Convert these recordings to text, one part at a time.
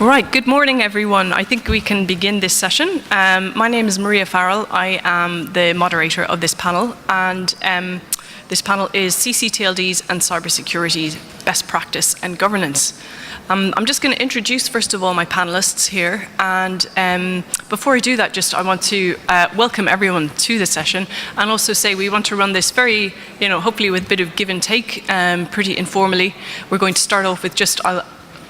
All right, good morning, everyone. I think we can begin this session. My name is Maria Farrell. I am the moderator of this panel, and this panel is ccTLDs and Cybersecurity Best Practice and Governance. I'm just going to introduce, first of all, my panelists here, and before I do that, I want to welcome everyone to the session, and also say we want to run this very, hopefully with a bit of give and take, pretty informally. We're going to start off with I'll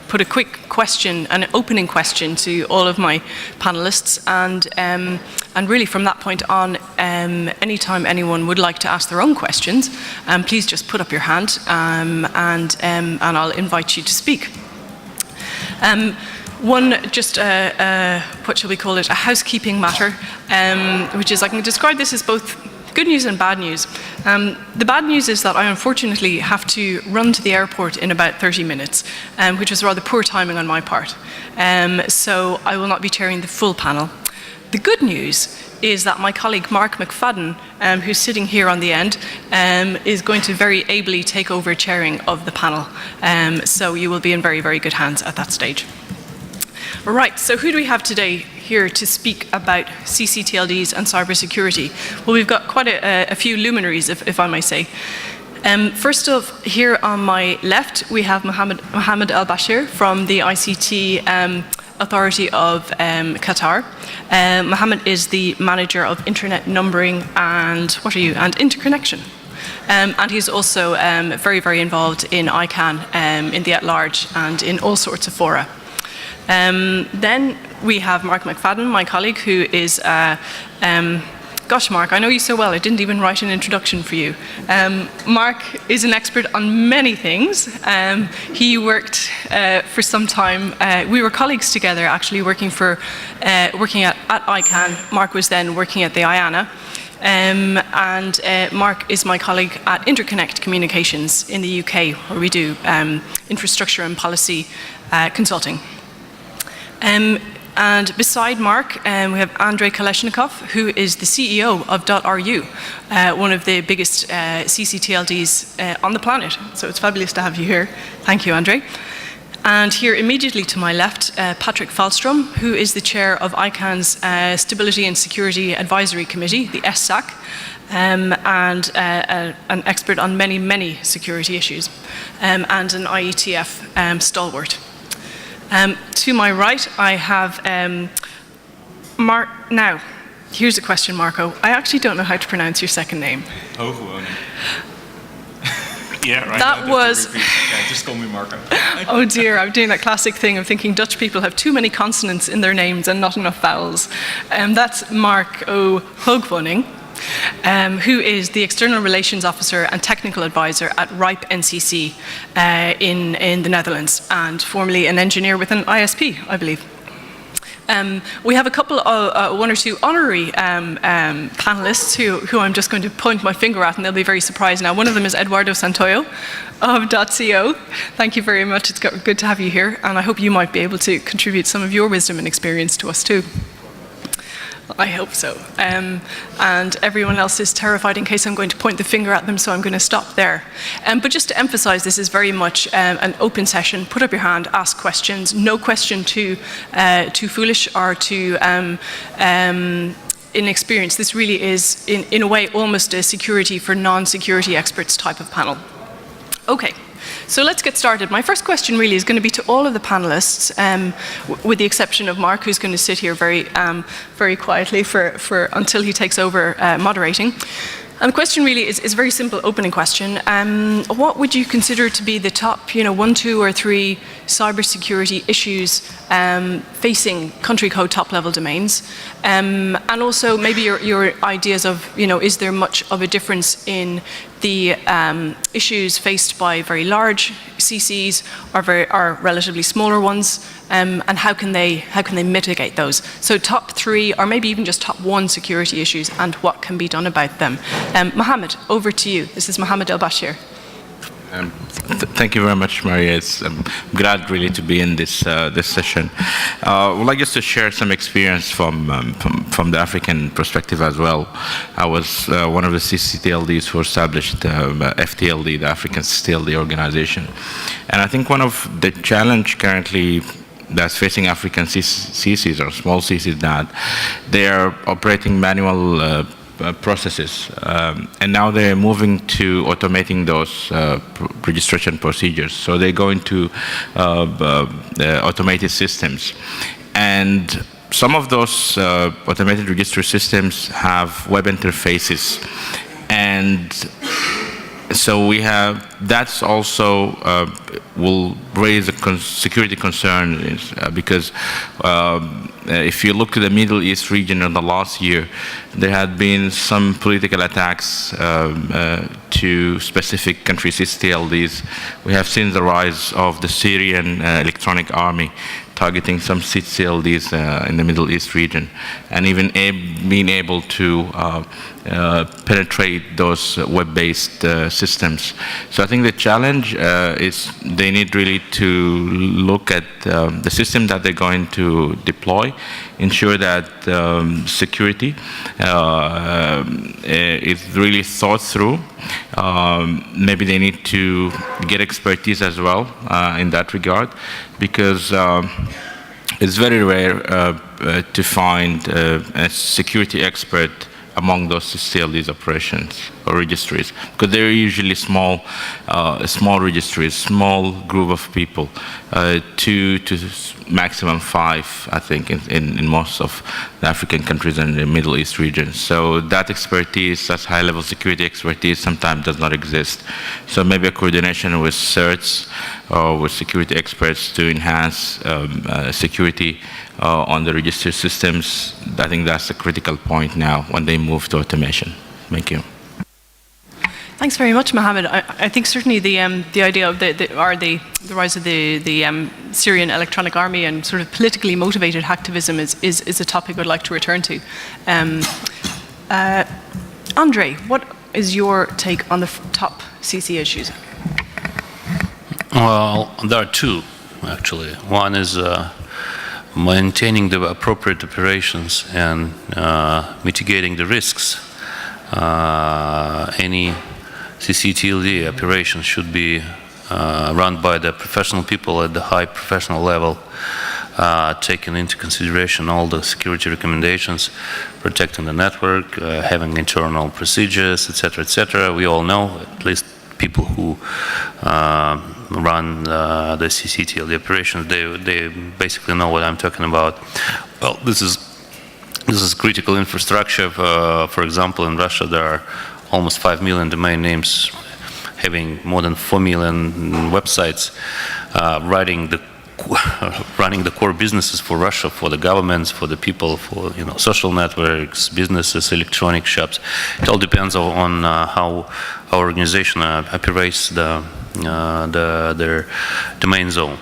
put a quick question, an opening question to all of my panelists, and really from that point on, anytime anyone would like to ask their own questions, please just put up your hand, and I'll invite you to speak. What shall we call it? A housekeeping matter, which is I can describe this as both good news and bad news. The bad news is that I unfortunately have to run to the airport in about 30 minutes, which was rather poor timing on my part. So I will not be chairing the full panel. The good news is that my colleague Mark McFadden, who's sitting here on the end, is going to very ably take over chairing of the panel. So you will be in very, very good hands at that stage. All right, so who do we have today here to speak about ccTLDs and cybersecurity? Well, we've got quite a few luminaries, if I may say. First off, here on my left, we have Mohammed Al-Bashir from the ICT Authority of Qatar. Mohammed is the manager of internet numbering and interconnection. And he's also very, very involved in ICANN, in the at-large, and in all sorts of fora. Then we have Mark McFadden, my colleague, who is, gosh, Mark, I know you so well, I didn't even write an introduction for you. Mark is an expert on many things. He worked for some time, we were colleagues together, actually, working at ICANN. Mark was then working at the IANA. Mark is my colleague at Interconnect Communications in the UK, where we do infrastructure and policy consulting. And beside Mark, we have Andrei Kolesnikov, who is the CEO of .ru, one of the biggest ccTLDs on the planet. So it's fabulous to have you here. Thank you, Andrei. And here immediately to my left, Patrick Falstrom, who is the chair of ICANN's Stability and Security Advisory Committee, the SSAC, and an expert on many, many security issues, and an IETF stalwart. To my right, I have Mark. Now, here's a question, Marco. I actually don't know how to pronounce your second name. Hoogwoning. Yeah, right. That was. Okay, just call me Marco. Oh dear, I'm doing that classic thing of thinking Dutch people have too many consonants in their names and not enough vowels. That's Mark O. Hoogwoning. Who is the External Relations Officer and Technical Advisor at RIPE NCC in the Netherlands, and formerly an engineer with an ISP, I believe. We have a couple of, one or two honorary panelists who I'm just going to point my finger at, and they'll be very surprised now. One of them is Eduardo Santoyo of .co. Thank you very much. It's good to have you here, and I hope you might be able to contribute some of your wisdom and experience to us too. I hope so. And everyone else is terrified in case I'm going to point the finger at them, so I'm going to stop there. But just to emphasize, this is very much an open session. Put up your hand, ask questions. No question too foolish or too inexperienced. This really is, in a way, almost a security for non-security experts type of panel. Okay. So let's get started. My first question really is going to be to all of the panelists, with the exception of Mark, who's going to sit here very quietly until he takes over moderating. And the question really is a very simple opening question. What would you consider to be the top, 1, 2, or 3 cybersecurity issues facing country code top-level domains? And also maybe your ideas of, is there much of a difference in the issues faced by very large CCs or relatively smaller ones, and how can they mitigate those? So top 3, or maybe even just top 1 security issues, and what can be done about them. Mohammed, over to you. This is Mohammed Al-Bashir. Thank you very much, Maria. I'm glad really to be in this session. I would like just to share some experience from the African perspective as well. I was one of the ccTLDs who established FTLD, the African ccTLD organization. And I think one of the challenge currently that's facing African CCs or small CCs that they are operating manual processes, and now they're moving to automating those registration procedures. So they go into automated systems, and some of those automated register systems have web interfaces, and so we have, that's also will raise a security concern because if you look to the Middle East region in the last year, there had been some political attacks to specific countries, ccTLDs. We have seen the rise of the Syrian electronic army targeting some ccTLDs in the Middle East region, and even being able to penetrate those web-based systems. So I think the challenge is they need really to look at the system that they're going to deploy, ensure that security is really thought through. Maybe they need to get expertise as well in that regard, because it's very rare to find a security expert among those ccTLDs operations or registries, because they're usually small registries, small group of people, 2 to maximum 5, I think, in most of the African countries and the Middle East region. So that expertise, that high-level security expertise, sometimes does not exist. So maybe a coordination with certs or with security experts to enhance security on the register systems. I think that's a critical point now when they move to automation. Thank you. Thanks very much, Mohammed. I think certainly the idea of the rise of the Syrian electronic army and sort of politically motivated hacktivism is a topic I'd like to return to. Andre, what is your take on the top CC issues? Well, there are two, actually. One is maintaining the appropriate operations and mitigating the risks. Any ccTLD operation should be run by the professional people at the high professional level, taking into consideration all the security recommendations, protecting the network, having internal procedures, etc., etc. We all know, at least people who run the ccTLD operations, they basically know what I'm talking about. Well, this is critical infrastructure. For example, in Russia, there are almost 5 million domain names, having more than 4 million websites, running the core businesses for Russia, for the governments, for the people, for social networks, businesses, electronic shops. It all depends on how our organization operates their domain zone.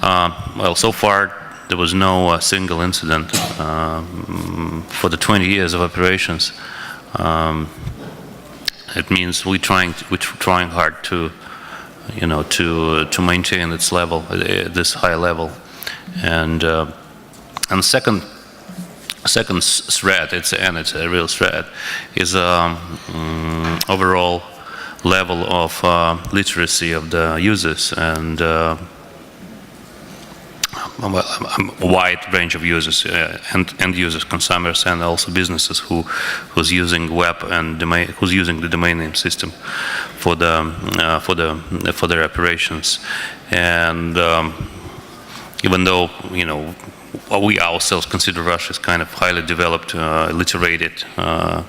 Well, so far there was no single incident for the 20 years of operations. It means we're trying hard to maintain its level, this high level, and second threat, it's a real threat, is overall level of literacy of the users, and a wide range of users, end users, consumers, and also businesses who's using web and who's using the domain name system for their operations. And even though we ourselves consider Russia as kind of highly developed, literated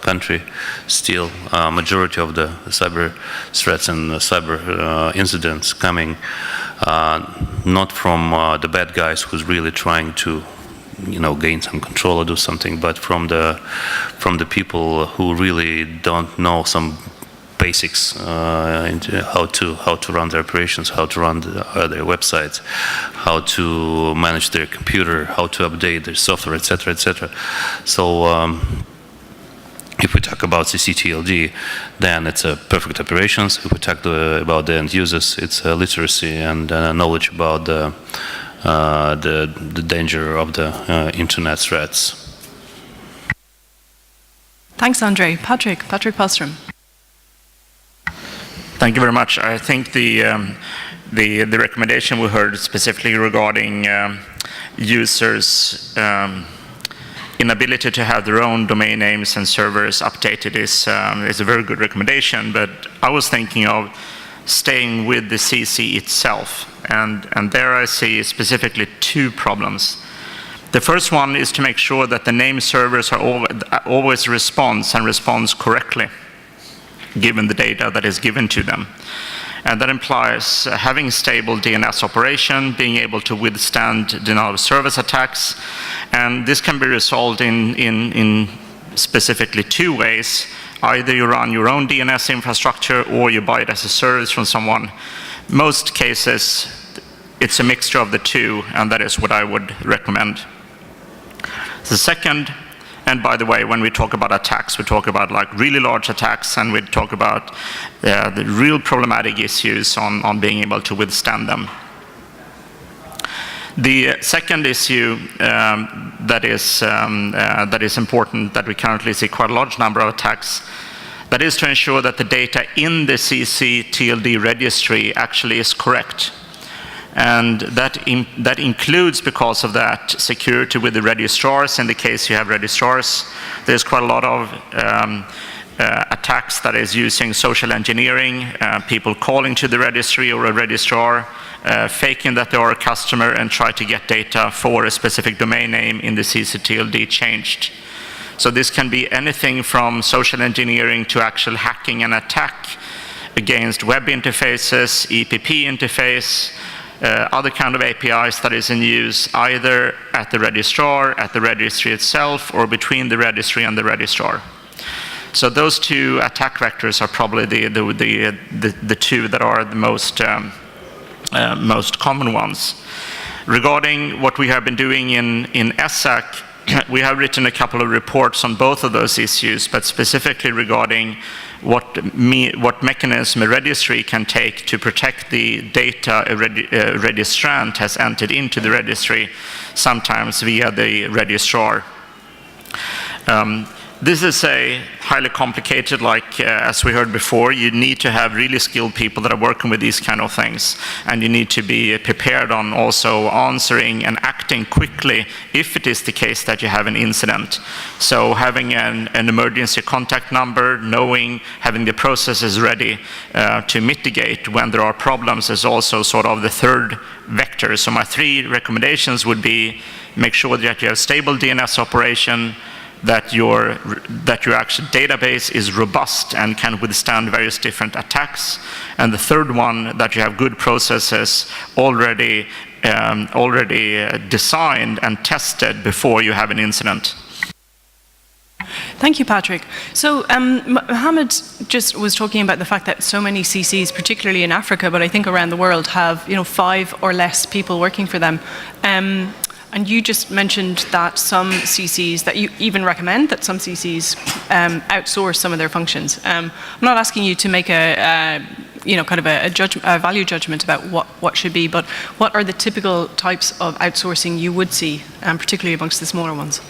country, still majority of the cyber threats and cyber incidents coming not from the bad guys who's really trying to gain some control or do something, but from the people who really don't know some basics into how to run their operations, how to run their websites, how to manage their computer, how to update their software, etc., etc. So if we talk about ccTLD, then it's a perfect operations. If we talk about the end users, it's literacy and knowledge about the danger of the internet threats. Thanks, Andre. Patrick Palstrom. Thank you very much. I think the recommendation we heard specifically regarding users' inability to have their own domain names and servers updated is a very good recommendation, but I was thinking of staying with the CC itself, and there I see specifically two problems. The first one is to make sure that the name servers are always responds correctly, given the data that is given to them. And that implies having stable DNS operation, being able to withstand denial of service attacks. And this can be resolved in specifically two ways. Either you run your own DNS infrastructure or you buy it as a service from someone. Most cases, it's a mixture of the two, and that is what I would recommend. The second, and by the way, when we talk about attacks, we talk about like really large attacks, and we talk about the real problematic issues on being able to withstand them. The second issue that is important, that we currently see quite a large number of attacks, that is to ensure that the data in the ccTLD registry actually is correct. And that includes, because of that, security with the registrars. In the case you have registrars, there's quite a lot of attacks that is using social engineering, people calling to the registry or a registrar, faking that they are a customer and try to get data for a specific domain name in the ccTLD changed. So this can be anything from social engineering to actual hacking and attack against web interfaces, EPP interface, other kind of APIs that is in use either at the registrar, at the registry itself, or between the registry and the registrar. So those two attack vectors are probably the two that are the most common ones. Regarding what we have been doing in ESSAC, we have written a couple of reports on both of those issues, but specifically regarding what mechanism a registry can take to protect the data a registrant has entered into the registry, sometimes via the registrar. This is a highly complicated, as we heard before, you need to have really skilled people that are working with these kind of things, and you need to be prepared on also answering and acting quickly if it is the case that you have an incident. So having an emergency contact number, having the processes ready to mitigate when there are problems is also sort of the third vector. So my three recommendations would be make sure that you have stable DNS operation, that your actual database is robust and can withstand various different attacks, and the third one, that you have good processes already designed and tested before you have an incident. Thank you, Patrick. So Mohammed just was talking about the fact that so many CCs, particularly in Africa, but I think around the world, have 5 or less people working for them. And you just mentioned that some CCs, that you even recommend that some CCs outsource some of their functions. I'm not asking you to make a value judgment about what should be, but what are the typical types of outsourcing you would see, particularly amongst the smaller ones?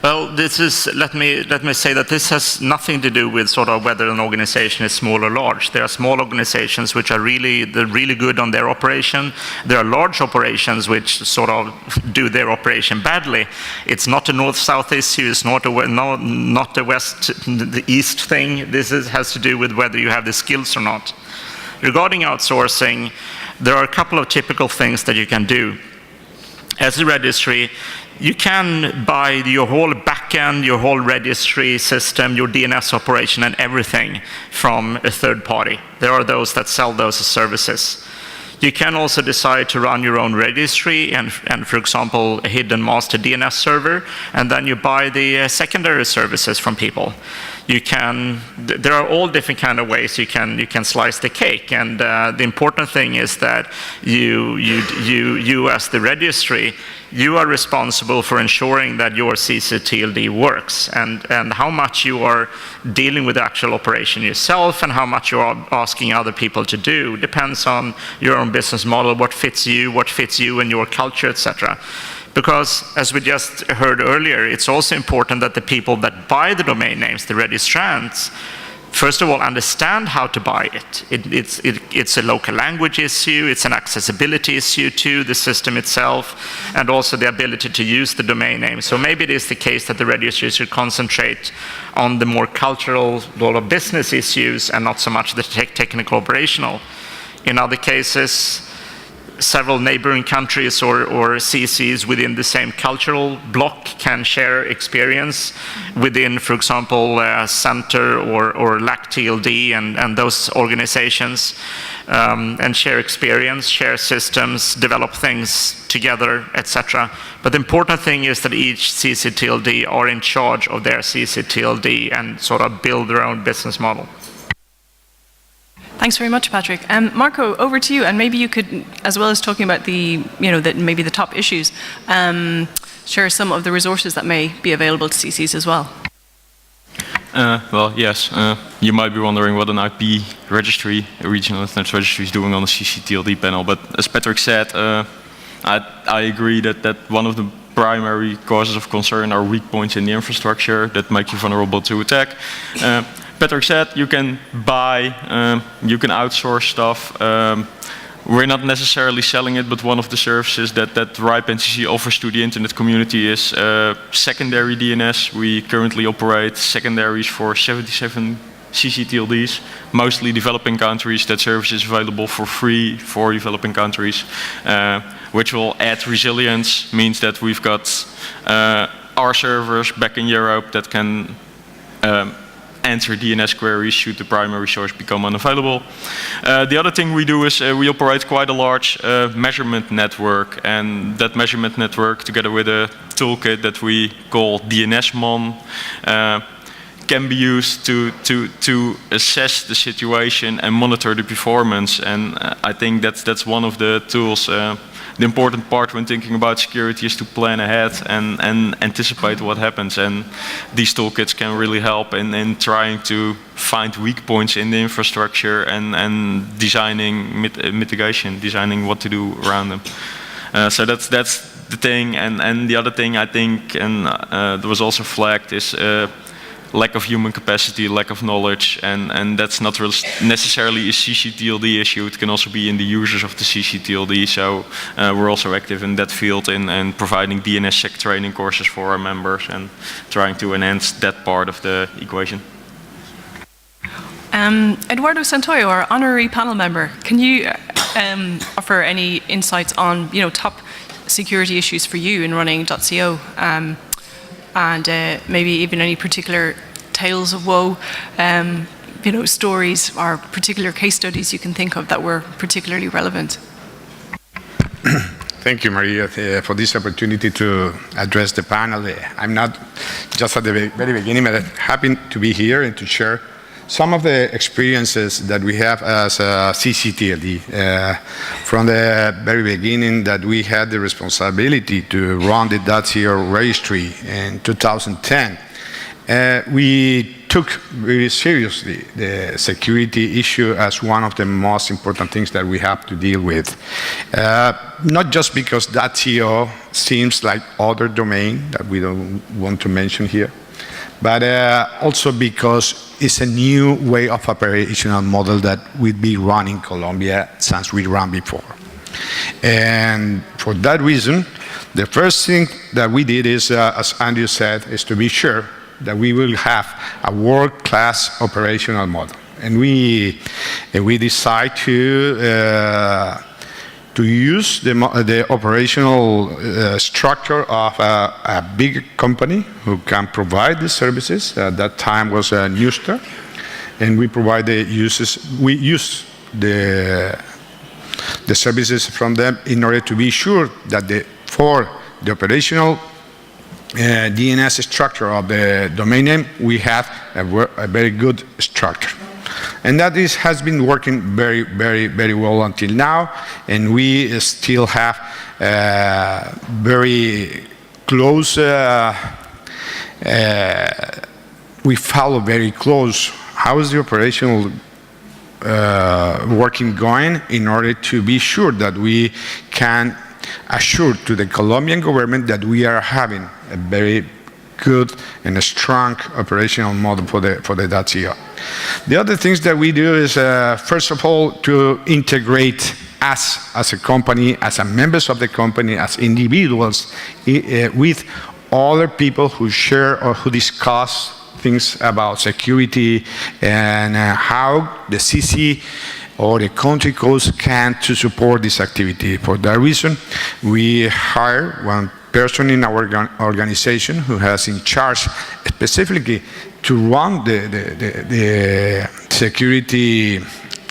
Well, let me say that this has nothing to do with sort of whether an organization is small or large. There are small organizations which are really good on their operation. There are large operations which sort of do their operation badly. It's not a north-south issue. It's not a west-east thing. This has to do with whether you have the skills or not. Regarding outsourcing, there are a couple of typical things that you can do. As a registry, you can buy your whole backend, your whole registry system, your DNS operation and everything from a third party. There are those that sell those as services. You can also decide to run your own registry and for example, a hidden master DNS server, and then you buy the secondary services from people. There are all different kind of ways you can slice the cake, and the important thing is that you as the registry, you are responsible for ensuring that your ccTLD works, and how much you are dealing with the actual operation yourself and how much you are asking other people to do depends on your own business model, what fits you and your culture, etc. Because, as we just heard earlier, it's also important that the people that buy the domain names, the registrants, first of all, understand how to buy it. It's a local language issue, it's an accessibility issue to the system itself, and also the ability to use the domain name. So maybe it is the case that the registry should concentrate on the more cultural sort of business issues and not so much the technical operational. In other cases, several neighboring countries or CCs within the same cultural block can share experience within, for example, Center or ccTLD and those organizations, and share experience, share systems, develop things together, etc. But the important thing is that each ccTLD are in charge of their ccTLD and sort of build their own business model. Thanks very much, Patrick. Marco, over to you, and maybe you could, as well as talking about maybe the top issues, share some of the resources that may be available to CCs as well. Well, yes. You might be wondering what an IP registry, a regional internet registry, is doing on a ccTLD panel. But as Patrick said, I agree that one of the primary causes of concern are weak points in the infrastructure that make you vulnerable to attack. Patrick said you can buy, you can outsource stuff. We're not necessarily selling it, but one of the services that RIPE NCC offers to the internet community is secondary DNS. We currently operate secondaries for 77 ccTLDs, mostly developing countries. That service is available for free for developing countries, which will add resilience, means that we've got our servers back in Europe that can answer DNS queries should the primary source become unavailable. The other thing we do is we operate quite a large measurement network, and that measurement network, together with a toolkit that we call DNSMon, can be used to assess the situation and monitor the performance. And I think that's one of the tools. The important part when thinking about security is to plan ahead and anticipate what happens. And these toolkits can really help in trying to find weak points in the infrastructure and designing mitigation, designing what to do around them. So that's the thing. And the other thing I think, and that was also flagged, is lack of human capacity, lack of knowledge, and that's not really necessarily a ccTLD issue. It can also be in the users of the ccTLD. So we're also active in that field in providing DNSSEC training courses for our members and trying to enhance that part of the equation. Eduardo Santoyo, our honorary panel member, can you offer any insights on top security issues for you in running .co? And maybe even any particular tales of woe, stories or particular case studies you can think of that were particularly relevant. Thank you, Maria, for this opportunity to address the panel. I'm not just at the very beginning, but happy to be here and to share some of the experiences that we have as a ccTLD. From the very beginning that we had the responsibility to run the .co registry in 2010, we took very seriously the security issue as one of the most important things that we have to deal with. Not just because .co seems like other domain that we don't want to mention here, but also because it's a new way of operational model that we'd be running Colombia since we ran before. And for that reason, the first thing that we did is, as Andrew said, is to be sure that we will have a world-class operational model. And we decide to use the operational structure of a big company who can provide the services. At that time was Newstar, and we provide the uses. We use the services from them in order to be sure that for the operational DNS structure of the domain name, we have a very good structure. And that has been working very, very, very well until now, and we still have very close, we follow very close how is the operational working going in order to be sure that we can assure to the Colombian government that we are having a very good and a strong operational model for the .co. The other things that we do is, first of all, to integrate us as a company, as a members of the company, as individuals, with other people who share or who discuss things about security and how the CC or the country codes can to support this activity. For that reason, we hire one person in our organization who has in charge specifically to run the security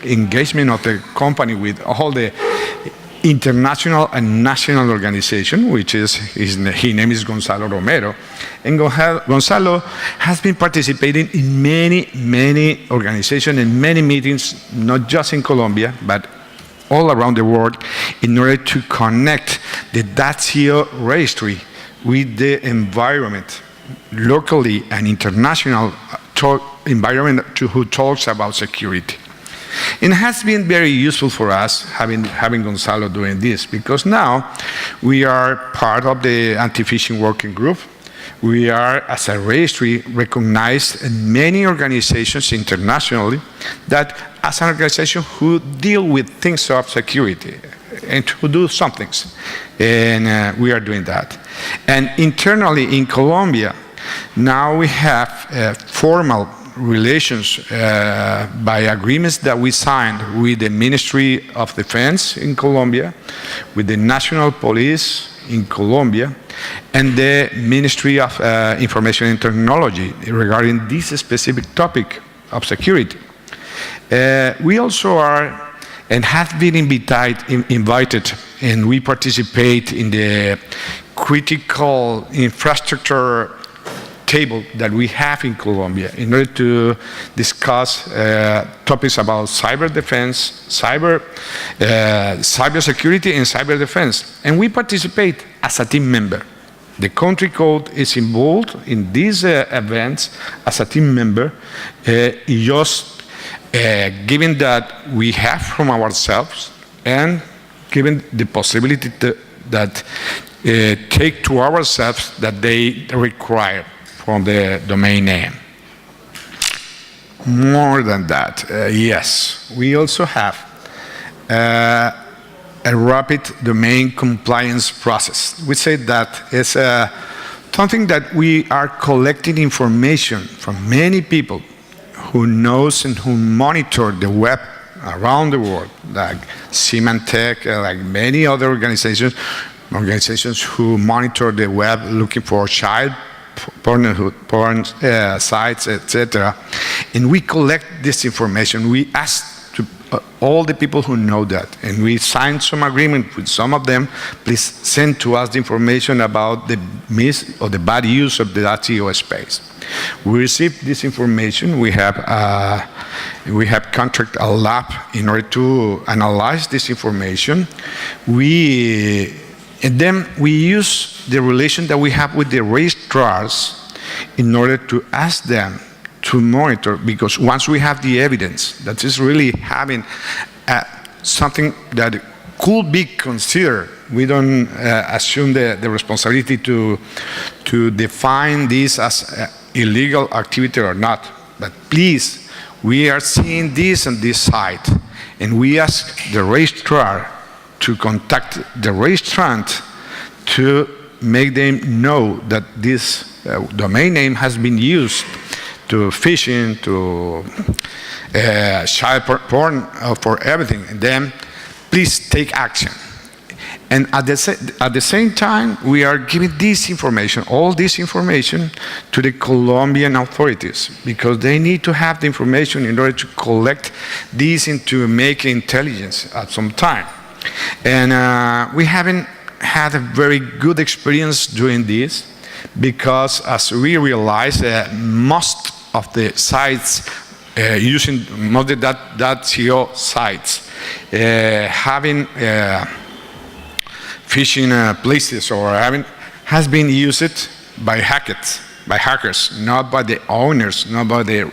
engagement of the company with all the international and national organization, which is, his name is Gonzalo Romero. And Gonzalo has been participating in many organizations and many meetings, not just in Colombia, but all around the world, in order to connect the .co registry with the environment, locally and international environment who talks about security. It has been very useful for us having Gonzalo doing this, because now we are part of the anti-phishing working group. We are, as a registry, recognized in many organizations internationally that as an organization who deal with things of security and who do some things. And we are doing that. And internally in Colombia, now we have formal relations by agreements that we signed with the Ministry of Defense in Colombia, with the National Police in Colombia, and the Ministry of Information and Technology regarding this specific topic of security. We also are and have been invited, and we participate in the critical infrastructure table that we have in Colombia in order to discuss topics about cyber defense, cybersecurity, and cyber defense. And we participate as a team member. The country code is involved in these events as a team member, just given that we have from ourselves and given the possibility that take to ourselves that they require from the domain name. More than that, yes, we also have a rapid domain compliance process. We say that it's something that we are collecting information from many people who knows and who monitor the web around the world, like Symantec, like many other organizations who monitor the web looking for child porn sites, etc. And we collect this information. We ask to all the people who know that, and we signed some agreement with some of them. Please send to us the information about the mis or the bad use of the .co space. We received this information. We have contracted a lab in order to analyze this information. And then we use the relation that we have with the registrars in order to ask them to monitor, because once we have the evidence that is really having something that could be considered, we don't assume the responsibility to define this as illegal activity or not. But please, we are seeing this on this site, and we ask the registrar to contact the registrant to make them know that this domain name has been used to phishing, to child porn, for everything. And then please take action. And at the same time, we are giving this information, all this information, to the Colombian authorities, because they need to have the information in order to collect this and to make intelligence at some time. And we haven't had a very good experience doing this, because as we realize, most of the sites using most of .co sites having phishing places or has been used by hackers, not by the owners, not by the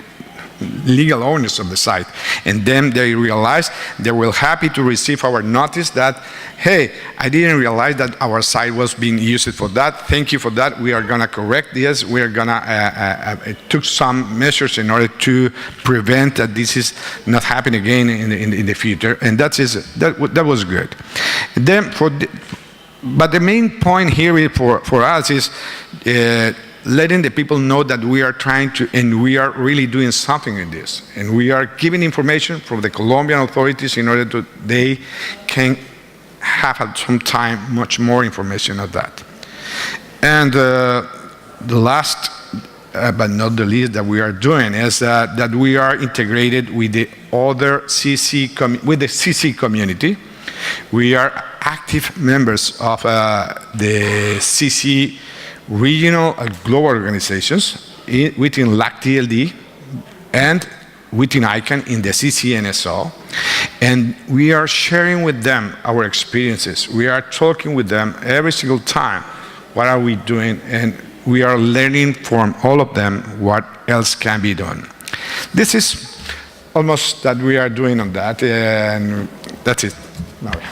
legal owners of the site. And then they realize they were happy to receive our notice that, hey, I didn't realize that our site was being used for that. Thank you for that. We are going to correct this. We are going to took some measures in order to prevent that this is not happening again in the future. And that was good. Then but the main point here for us is letting the people know that we are trying to, and we are really doing something in this. And we are giving information from the Colombian authorities in order to, they can have at some time much more information of that. And the last, but not the least, that we are doing is that we are integrated with the other with the CC community. We are active members of the CC regional global organizations within ccTLD and within ICANN in the CCNSO. And we are sharing with them our experiences. We are talking with them every single time. What are we doing? And we are learning from all of them what else can be done. This is almost that we are doing on that, and that's it. Maria.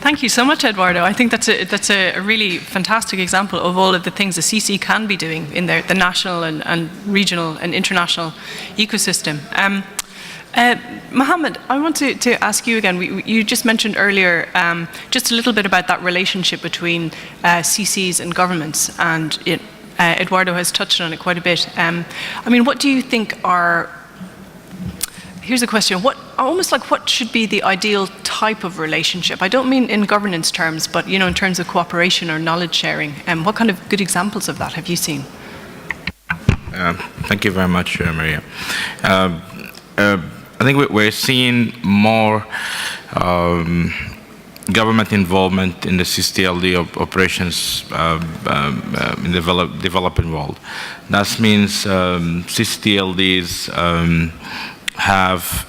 Thank you so much, Eduardo. I think that's a really fantastic example of all of the things the CC can be doing in the national and regional and international ecosystem. Mohammed, I want to ask you again, you just mentioned earlier just a little bit about that relationship between CCs and governments, and Eduardo has touched on it quite a bit. I mean, what do you think are, here's a question, what should be the ideal type of relationship? I don't mean in governance terms, but in terms of cooperation or knowledge sharing. What kind of good examples of that have you seen? Thank you very much, Maria. I think we're seeing more government involvement in the ccTLD operations in the developing world. That means ccTLDs have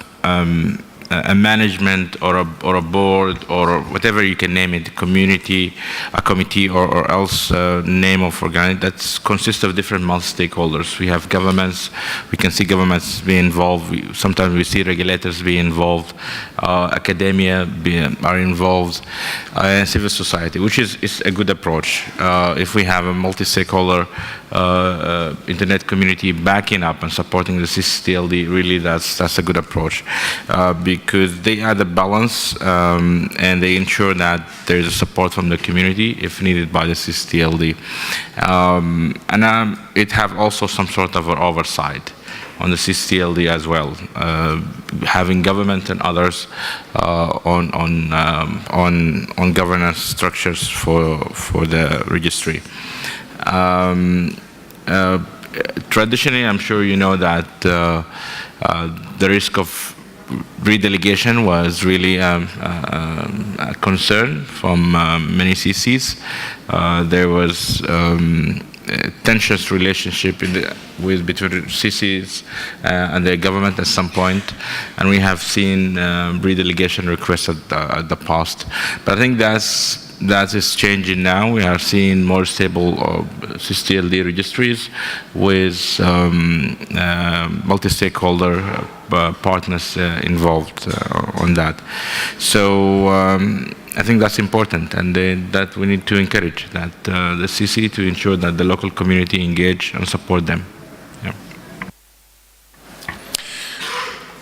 a management or a board or whatever you can name it, community, a committee or else name of organization that consists of different multi-stakeholders. We have governments, we can see governments be involved, sometimes we see regulators be involved, academia are involved, and civil society, which is a good approach. If we have a multi-stakeholder internet community backing up and supporting the ccTLD, really that's a good approach. Because they add a balance and they ensure that there is a support from the community if needed by the ccTLD. And it have also some sort of an oversight on the ccTLD as well, having government and others on governance structures for the registry. Traditionally, I'm sure you know that the risk of redelegation was really a concern from many CCs. There was a tensions relationship between CCs and their government at some point, and we have seen redelegation requests at the past. But I think that is changing now. We are seeing more stable ccTLD registries with multi-stakeholder partners involved on that. So I think that's important, and that we need to encourage that the CC to ensure that the local community engage and support them. Yeah.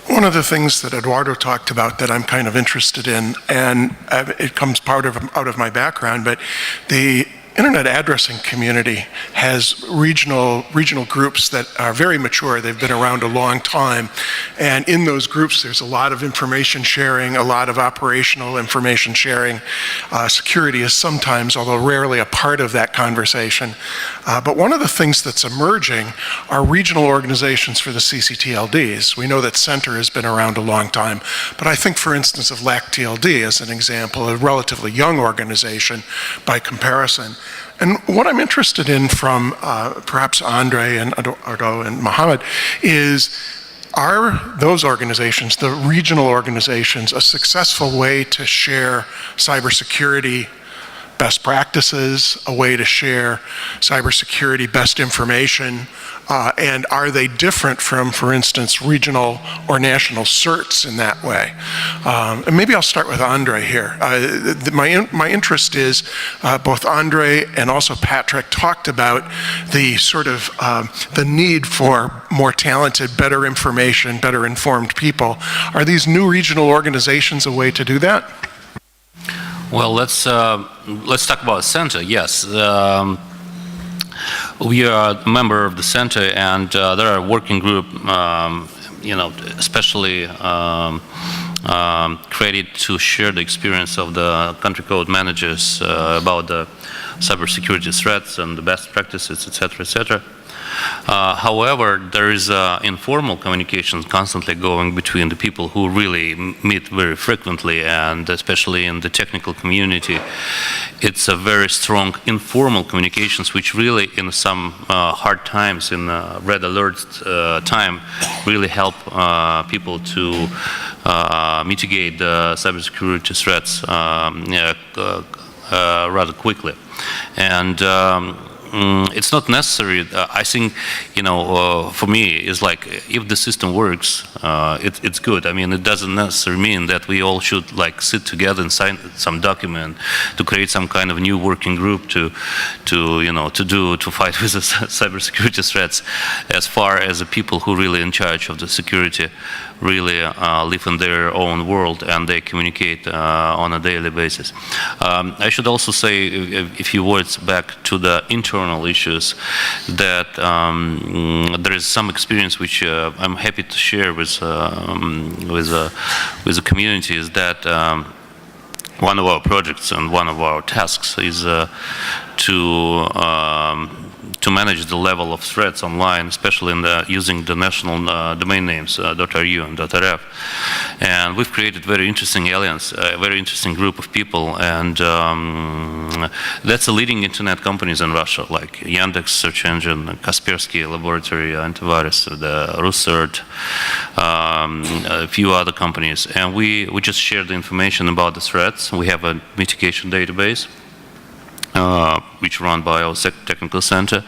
One of the things that Eduardo talked about that I'm kind of interested in, and it comes out of my background, but the internet addressing community has regional groups that are very mature. They've been around a long time. And in those groups, there's a lot of information sharing, a lot of operational information sharing. Security is sometimes, although rarely, a part of that conversation. But one of the things that's emerging are regional organizations for the ccTLDs. We know that Center has been around a long time. But I think, for instance, of ccTLD as an example, a relatively young organization by comparison. And what I'm interested in from perhaps Andre and Eduardo and Mohammed is, are those organizations, the regional organizations, a successful way to share cybersecurity best practices, a way to share cybersecurity best information, and are they different from, for instance, regional or national certs in that way? And maybe I'll start with Andre here. My interest is both Andre and also Patrick talked about the sort of the need for more talented, better information, better informed people. Are these new regional organizations a way to do that? Well, let's talk about center. Yes, we are a member of the center, and there are a working group, especially created to share the experience of the country code managers about the cybersecurity threats and the best practices, etc., etc. However, there is informal communication constantly going between the people who really meet very frequently, and especially in the technical community, it's a very strong informal communications, which really in some hard times, in red alert time, really help people to mitigate the cybersecurity threats rather quickly. And it's not necessary. I think, for me, it's like if the system works, it's good. I mean, it doesn't necessarily mean that we all should sit together and sign some document to create some kind of new working group to fight with the cybersecurity threats. As far as the people who really in charge of the security really live in their own world and they communicate on a daily basis. I should also say a few words back to the internal issues that there is some experience which I'm happy to share with the community, is that one of our projects and one of our tasks is to manage the level of threats online, especially in using the national domain names .ru and .rf. And we've created very interesting alliance, a very interesting group of people, and that's the leading internet companies in Russia, like Yandex search engine, Kaspersky laboratory antivirus, the Rusert, a few other companies. And we just share the information about the threats. We have a mitigation database, which run by our technical center.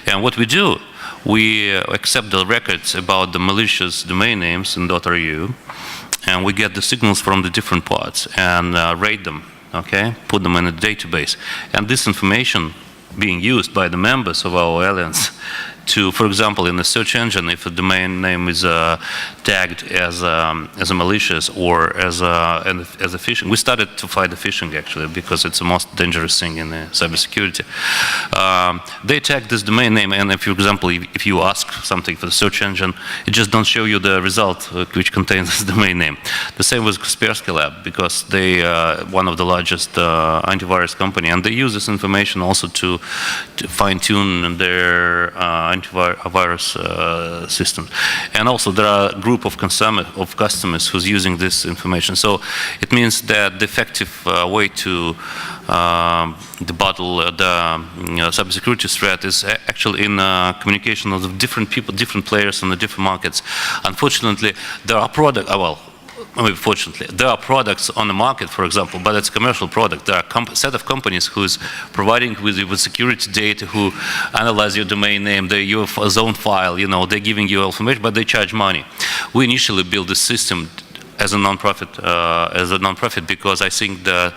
And what we do, we accept the records about the malicious domain names in .ru, and we get the signals from the different parts and rate them, okay? Put them in a database. And this information being used by the members of our alliance to, for example, in the search engine, if a domain name is tagged as a malicious or as a phishing. We started to fight the phishing actually because it's the most dangerous thing in cybersecurity. They tag this domain name, and if, for example, if you ask something for the search engine, it just don't show you the result which contains this domain name. The same with Kaspersky Lab, because they one of the largest antivirus company, and they use this information also to fine-tune their antivirus systems. And also there are a group of customers who's using this information. So it means that the effective way to battle the cybersecurity threat is actually in communication of the different people, different players in the different markets. Unfortunately, there are fortunately, there are products on the market, for example, but it's a commercial product. There are a set of companies who's providing with security data, who analyze your domain name, your zone file, they're giving you information, but they charge money. We initially built this system as a non-profit, because I think that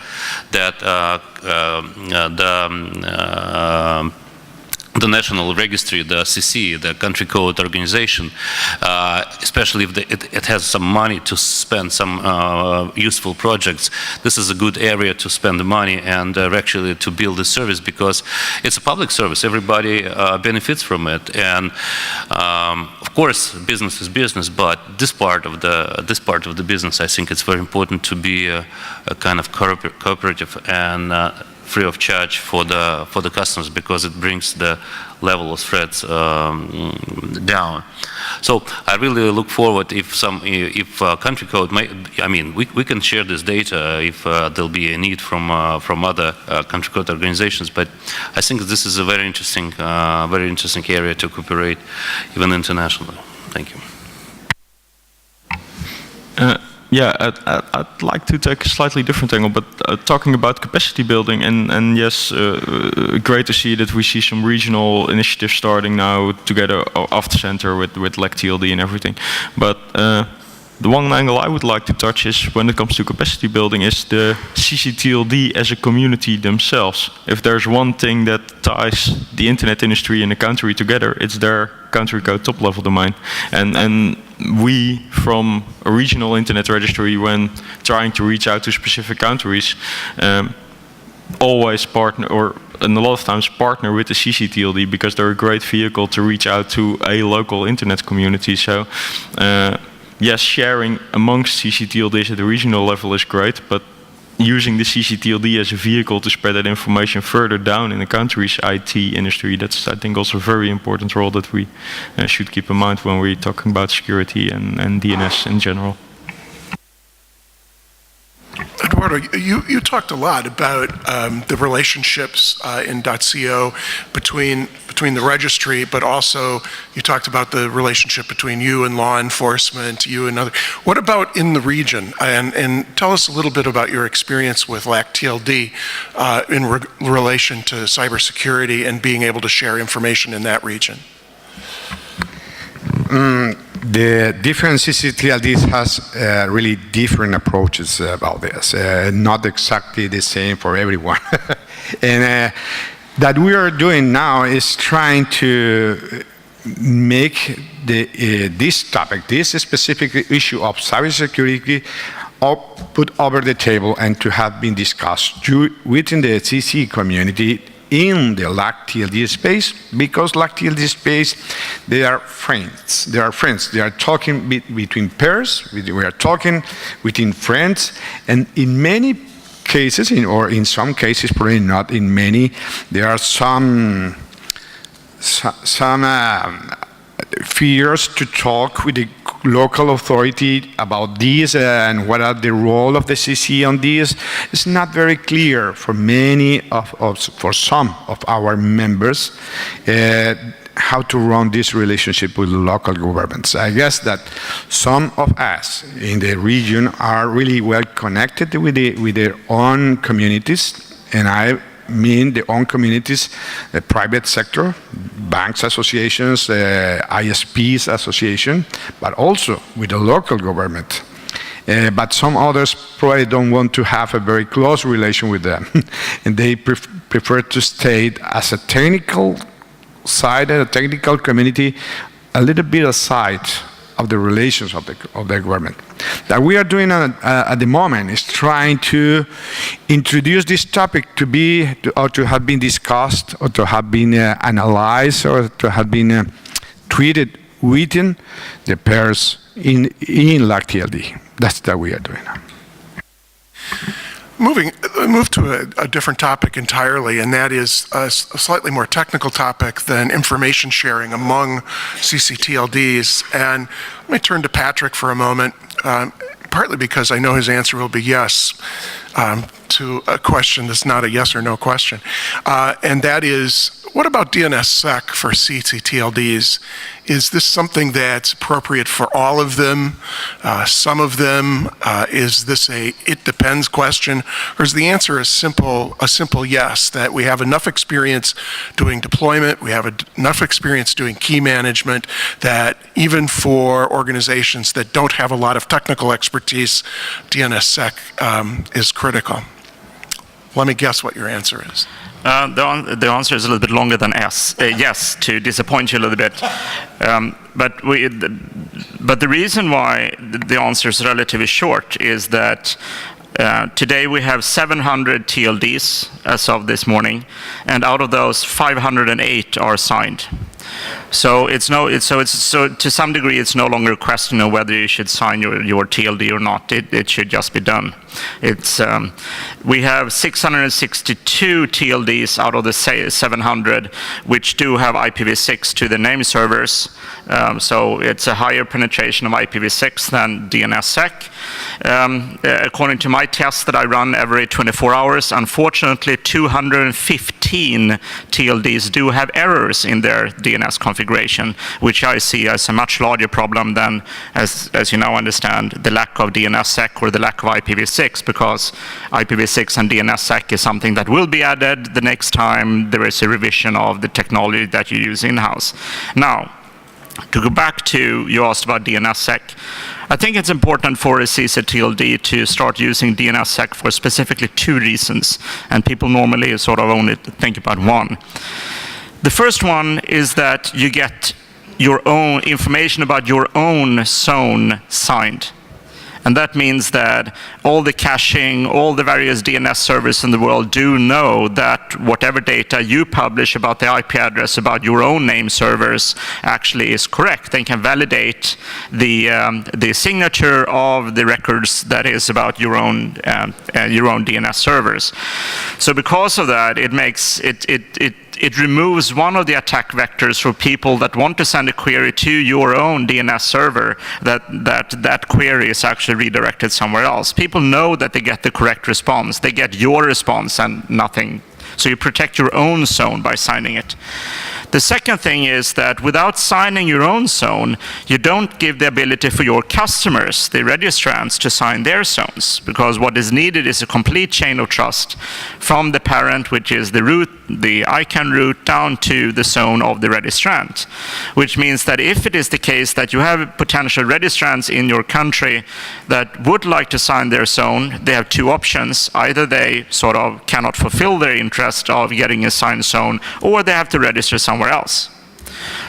the national registry, the CC, the country code organization, especially if it has some money to spend some useful projects, this is a good area to spend the money and actually to build the service, because it's a public service. Everybody benefits from it, and of course, business is business. But this part of the business, I think it's very important to be a kind of cooperative and free of charge for the customers, because it brings the level of threats down. So I really look forward if country code we can share this data if there'll be a need from other country code organizations. But I think this is a very interesting area to cooperate even internationally. Thank you. Yeah, I'd like to take a slightly different angle, but talking about capacity building, and yes, great to see that we see some regional initiatives starting now together off the center with ccTLD and everything. But the one angle I would like to touch is, when it comes to capacity building, is the ccTLD as a community themselves. If there's one thing that ties the internet industry and the country together, it's their country code top-level domain. And we, from a regional internet registry, when trying to reach out to specific countries, always partner, and a lot of times partner with the ccTLD, because they're a great vehicle to reach out to a local internet community. So yes, sharing amongst ccTLDs at the regional level is great, but using the ccTLD as a vehicle to spread that information further down in the country's IT industry, that's, I think, also a very important role that we should keep in mind when we're talking about security and DNS in general. Eduardo, you talked a lot about the relationships in .co between the registry, but also you talked about the relationship between you and law enforcement, you and other. What about in the region? And tell us a little bit about your experience with ccTLD in relation to cybersecurity and being able to share information in that region. The different ccTLDs has really different approaches about this, not exactly the same for everyone. And that we are doing now is trying to make this topic, this specific issue of cybersecurity, put over the table and to have been discussed within the CC community in the ccTLD space, because ccTLD space, they are friends. They are friends. They are talking between pairs. We are talking between friends, and in many cases, or in some cases, probably not in many, there are some fears to talk with the local authority about this and what are the role of the CC on this. It's not very clear for for some of our members how to run this relationship with local governments. I guess that some of us in the region are really well connected with their own communities, and I mean the own communities, the private sector, banks associations, ISPs association, but also with the local government. But some others probably don't want to have a very close relation with them, and they prefer to stay as a technical side, a technical community, a little bit aside of the relations of the government. That we are doing at the moment is trying to introduce this topic to have been discussed, or to have been analyzed, or to have been treated within the pairs in ccTLD. That's what we are doing now. Move to a different topic entirely, and that is a slightly more technical topic than information sharing among ccTLDs. And let me turn to Patrick for a moment, partly because I know his answer will be yes to a question that's not a yes or no question. And that is, what about DNSSEC for ccTLDs? Is this something that's appropriate for all of them, some of them? Is this a it depends question? Or is the answer a simple yes, that we have enough experience doing deployment, we have enough experience doing key management, that even for organizations that don't have a lot of technical expertise, DNSSEC is critical? Let me guess what your answer is. The answer is a little bit longer than yes, to disappoint you a little bit. But the reason why the answer is relatively short is that today we have 700 TLDs as of this morning, and out of those 508 are signed. So to some degree it's no longer a question of whether you should sign your TLD or not. It should just be done. We have 662 TLDs out of the 700 which do have IPv6 to the name servers. So it's a higher penetration of IPv6 than DNSSEC. According to my test that I run every 24 hours, unfortunately 215 TLDs do have errors in their DNS DNS configuration, which I see as a much larger problem than, as you now understand, the lack of DNSSEC or the lack of IPv6, because IPv6 and DNSSEC is something that will be added the next time there is a revision of the technology that you use in-house. Now, to go back to, you asked about DNSSEC. I think it's important for a ccTLD to start using DNSSEC for specifically 2 reasons, and people normally sort of only think about one. The first one is that you get your own information about your own zone signed. And that means that all the caching, all the various DNS servers in the world do know that whatever data you publish about the IP address, about your own name servers, actually is correct. They can validate the signature of the records that is about your own DNS servers. So because of that, it makes it removes one of the attack vectors for people that want to send a query to your own DNS server, that query is actually redirected somewhere else. People know that they get the correct response. They get your response and nothing. So you protect your own zone by signing it. The second thing is that without signing your own zone, you don't give the ability for your customers, the registrants, to sign their zones, because what is needed is a complete chain of trust from the parent, which is the root, the ICANN root, down to the zone of the registrant, which means that if it is the case that you have potential registrants in your country that would like to sign their zone, they have 2 options. Either they sort of cannot fulfill their interest of getting a signed zone, or they have to register somewhere else.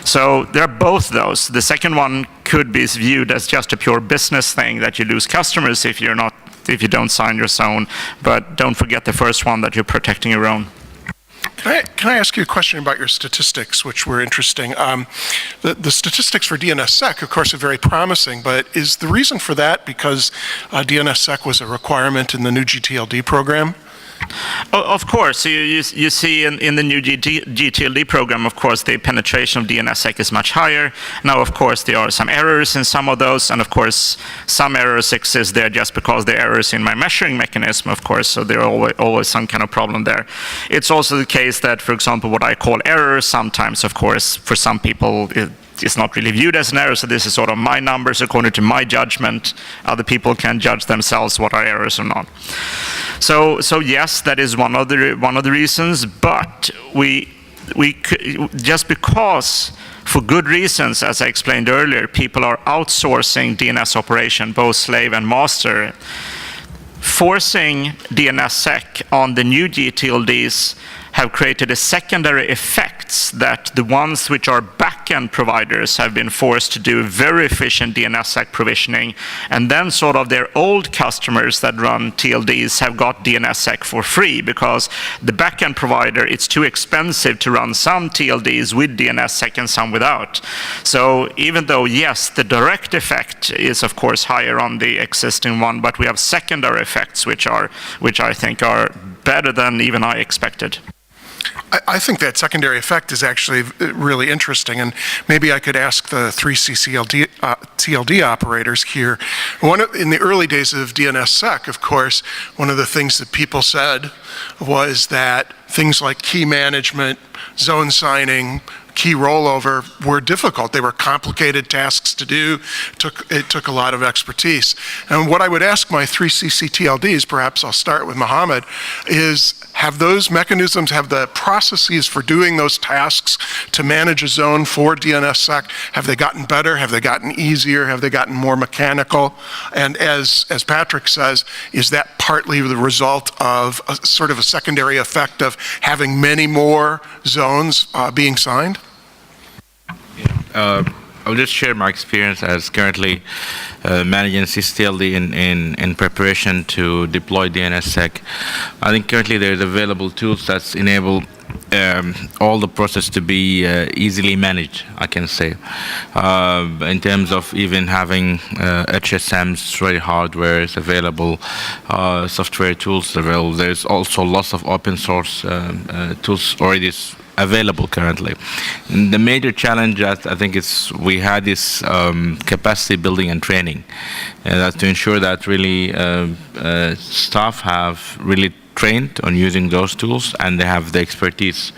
So there are both those. The second one could be viewed as just a pure business thing, that you lose customers if you don't sign your zone, but don't forget the first one, that you're protecting your own. Can I ask you a question about your statistics, which were interesting? The statistics for DNSSEC, of course, are very promising, but is the reason for that because DNSSEC was a requirement in the new GTLD program? Of course, you see in the new GTLD program, of course, the penetration of DNSSEC is much higher. Now, of course, there are some errors in some of those, and of course, some errors exist there just because there are errors in my measuring mechanism, of course, so there are always some kind of problem there. It's also the case that, for example, what I call errors, sometimes, of course, for some people, it's not really viewed as an error, so this is sort of my numbers according to my judgment. Other people can judge themselves what are errors or not. So yes, that is one of the reasons, but we just because, for good reasons, as I explained earlier, people are outsourcing DNS operation, both slave and master. Forcing DNSSEC on the new GTLDs have created a secondary effects that the ones which are back-end providers have been forced to do very efficient DNSSEC provisioning, and then sort of their old customers that run TLDs have got DNSSEC for free because the back-end provider, it's too expensive to run some TLDs with DNSSEC and some without. So even though, yes, the direct effect is of course higher on the existing one, but we have secondary effects which I think are better than even I expected. I think that secondary effect is actually really interesting, and maybe I could ask the 3 ccTLD operators here. In the early days of DNSSEC, of course, one of the things that people said was that things like key management, zone signing, key rollover were difficult. They were complicated tasks to do. It took a lot of expertise. And what I would ask my 3 ccTLDs, perhaps I'll start with Mohammed, is have those mechanisms, have the processes for doing those tasks to manage a zone for DNSSEC, have they gotten better? Have they gotten easier? Have they gotten more mechanical? And as Patrick says, is that partly the result of a sort of a secondary effect of having many more zones being signed? I'll just share my experience as currently managing ccTLD in preparation to deploy DNSSEC. I think currently there's available tools that enable all the process to be easily managed, I can say. In terms of even having HSMs, ready hardware is available, software tools available. There's also lots of open source tools already available currently. And the major challenge, I think, is we had this capacity building and training to ensure that really staff have really trained on using those tools and they have the expertise.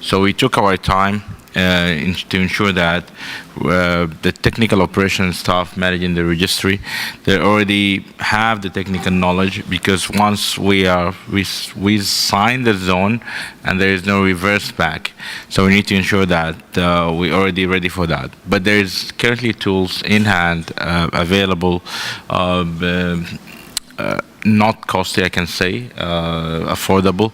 So we took our time to ensure that the technical operations staff managing the registry, they already have the technical knowledge, because once we sign the zone and there is no reverse back, so we need to ensure that we're already ready for that. But there is currently tools in hand available, not costly, I can say, affordable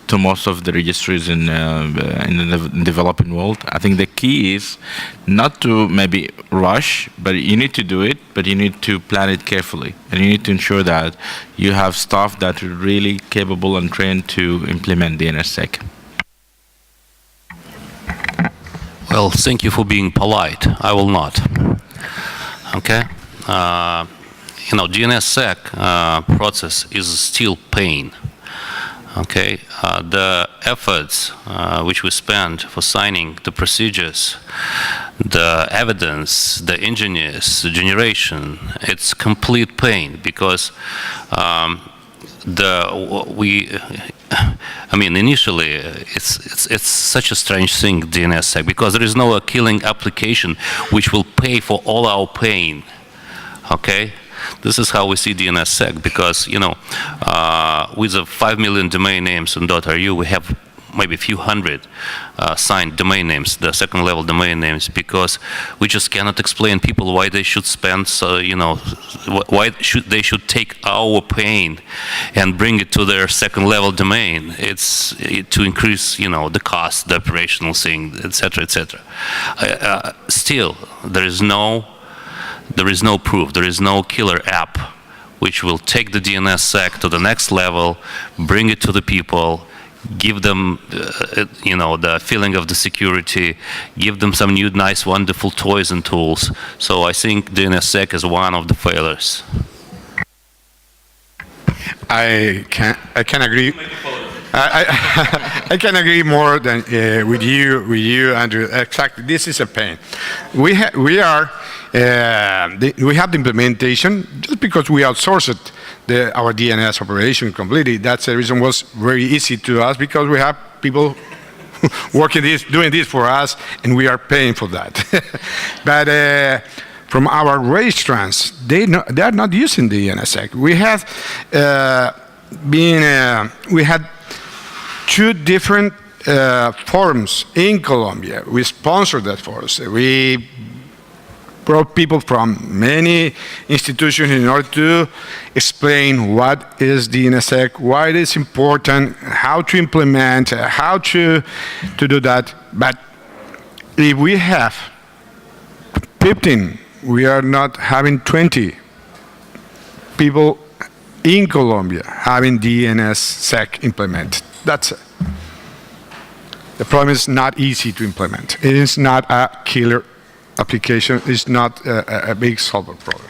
to most of the registries in the developing world. I think the key is not to maybe rush, but you need to do it, but you need to plan it carefully. And you need to ensure that you have staff that are really capable and trained to implement DNSSEC. Well, thank you for being polite. I will not. Okay? DNSSEC process is still pain. Okay, the efforts which we spend for signing the procedures, the evidence, the engineers, the generation, it's complete pain, because initially it's such a strange thing, DNSSEC, because there is no killing application which will pay for all our pain. Okay. This is how we see DNSSEC, because, with the 5 million domain names in .ru, we have maybe a few hundred signed domain names, the second-level domain names, because we just cannot explain people why they should spend, why they should take our pain and bring it to their second-level domain. It's to increase, the cost, the operational thing, etc., etc. Still, there is no proof, there is no killer app which will take the DNSSEC to the next level, bring it to the people, give them, the feeling of the security, give them some new, nice, wonderful toys and tools. So I think DNSSEC is one of the failures. I can agree. I can agree more than with you, Andrew. Exactly, this is a pain. We have the implementation just because we outsourced our DNS operation completely. That's the reason it was very easy to us, because we have people doing this for us, and we are paying for that. But from our registrants, they are not using the DNSSEC. We had 2 different forums in Colombia. We sponsored that forums. We brought people from many institutions in order to explain what is DNSSEC, why it is important, how to implement, how to do that. But if we have 15, we are not having 20 people in Colombia having DNSSEC implemented. That's it. The problem is not easy to implement. It is not a killer application. It's not a big solver problem.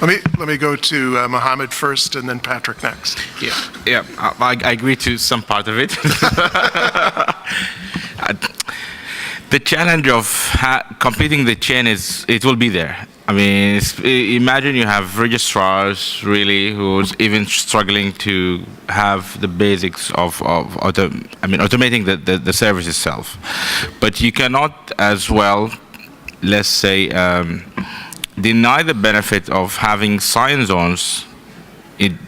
Let me go to Mohammed first, and then Patrick next. Yeah. I agree to some part of it. The challenge of completing the chain it will be there. I mean, imagine you have registrars really who's even struggling to have the basics of automating the service itself. But you cannot as well, let's say, deny the benefit of having sign zones,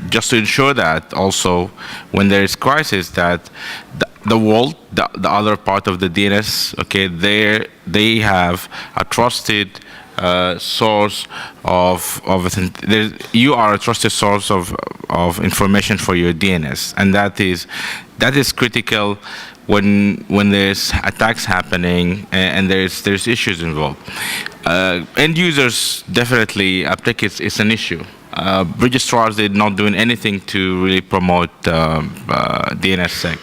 just to ensure that also when there is crisis, that the world, the other part of the DNS, okay, they have a trusted source of you are a trusted source of information for your DNS, and that is critical when there's attacks happening and there's issues involved. End users definitely uptake is an issue. Registrars, they're not doing anything to really promote DNSSEC.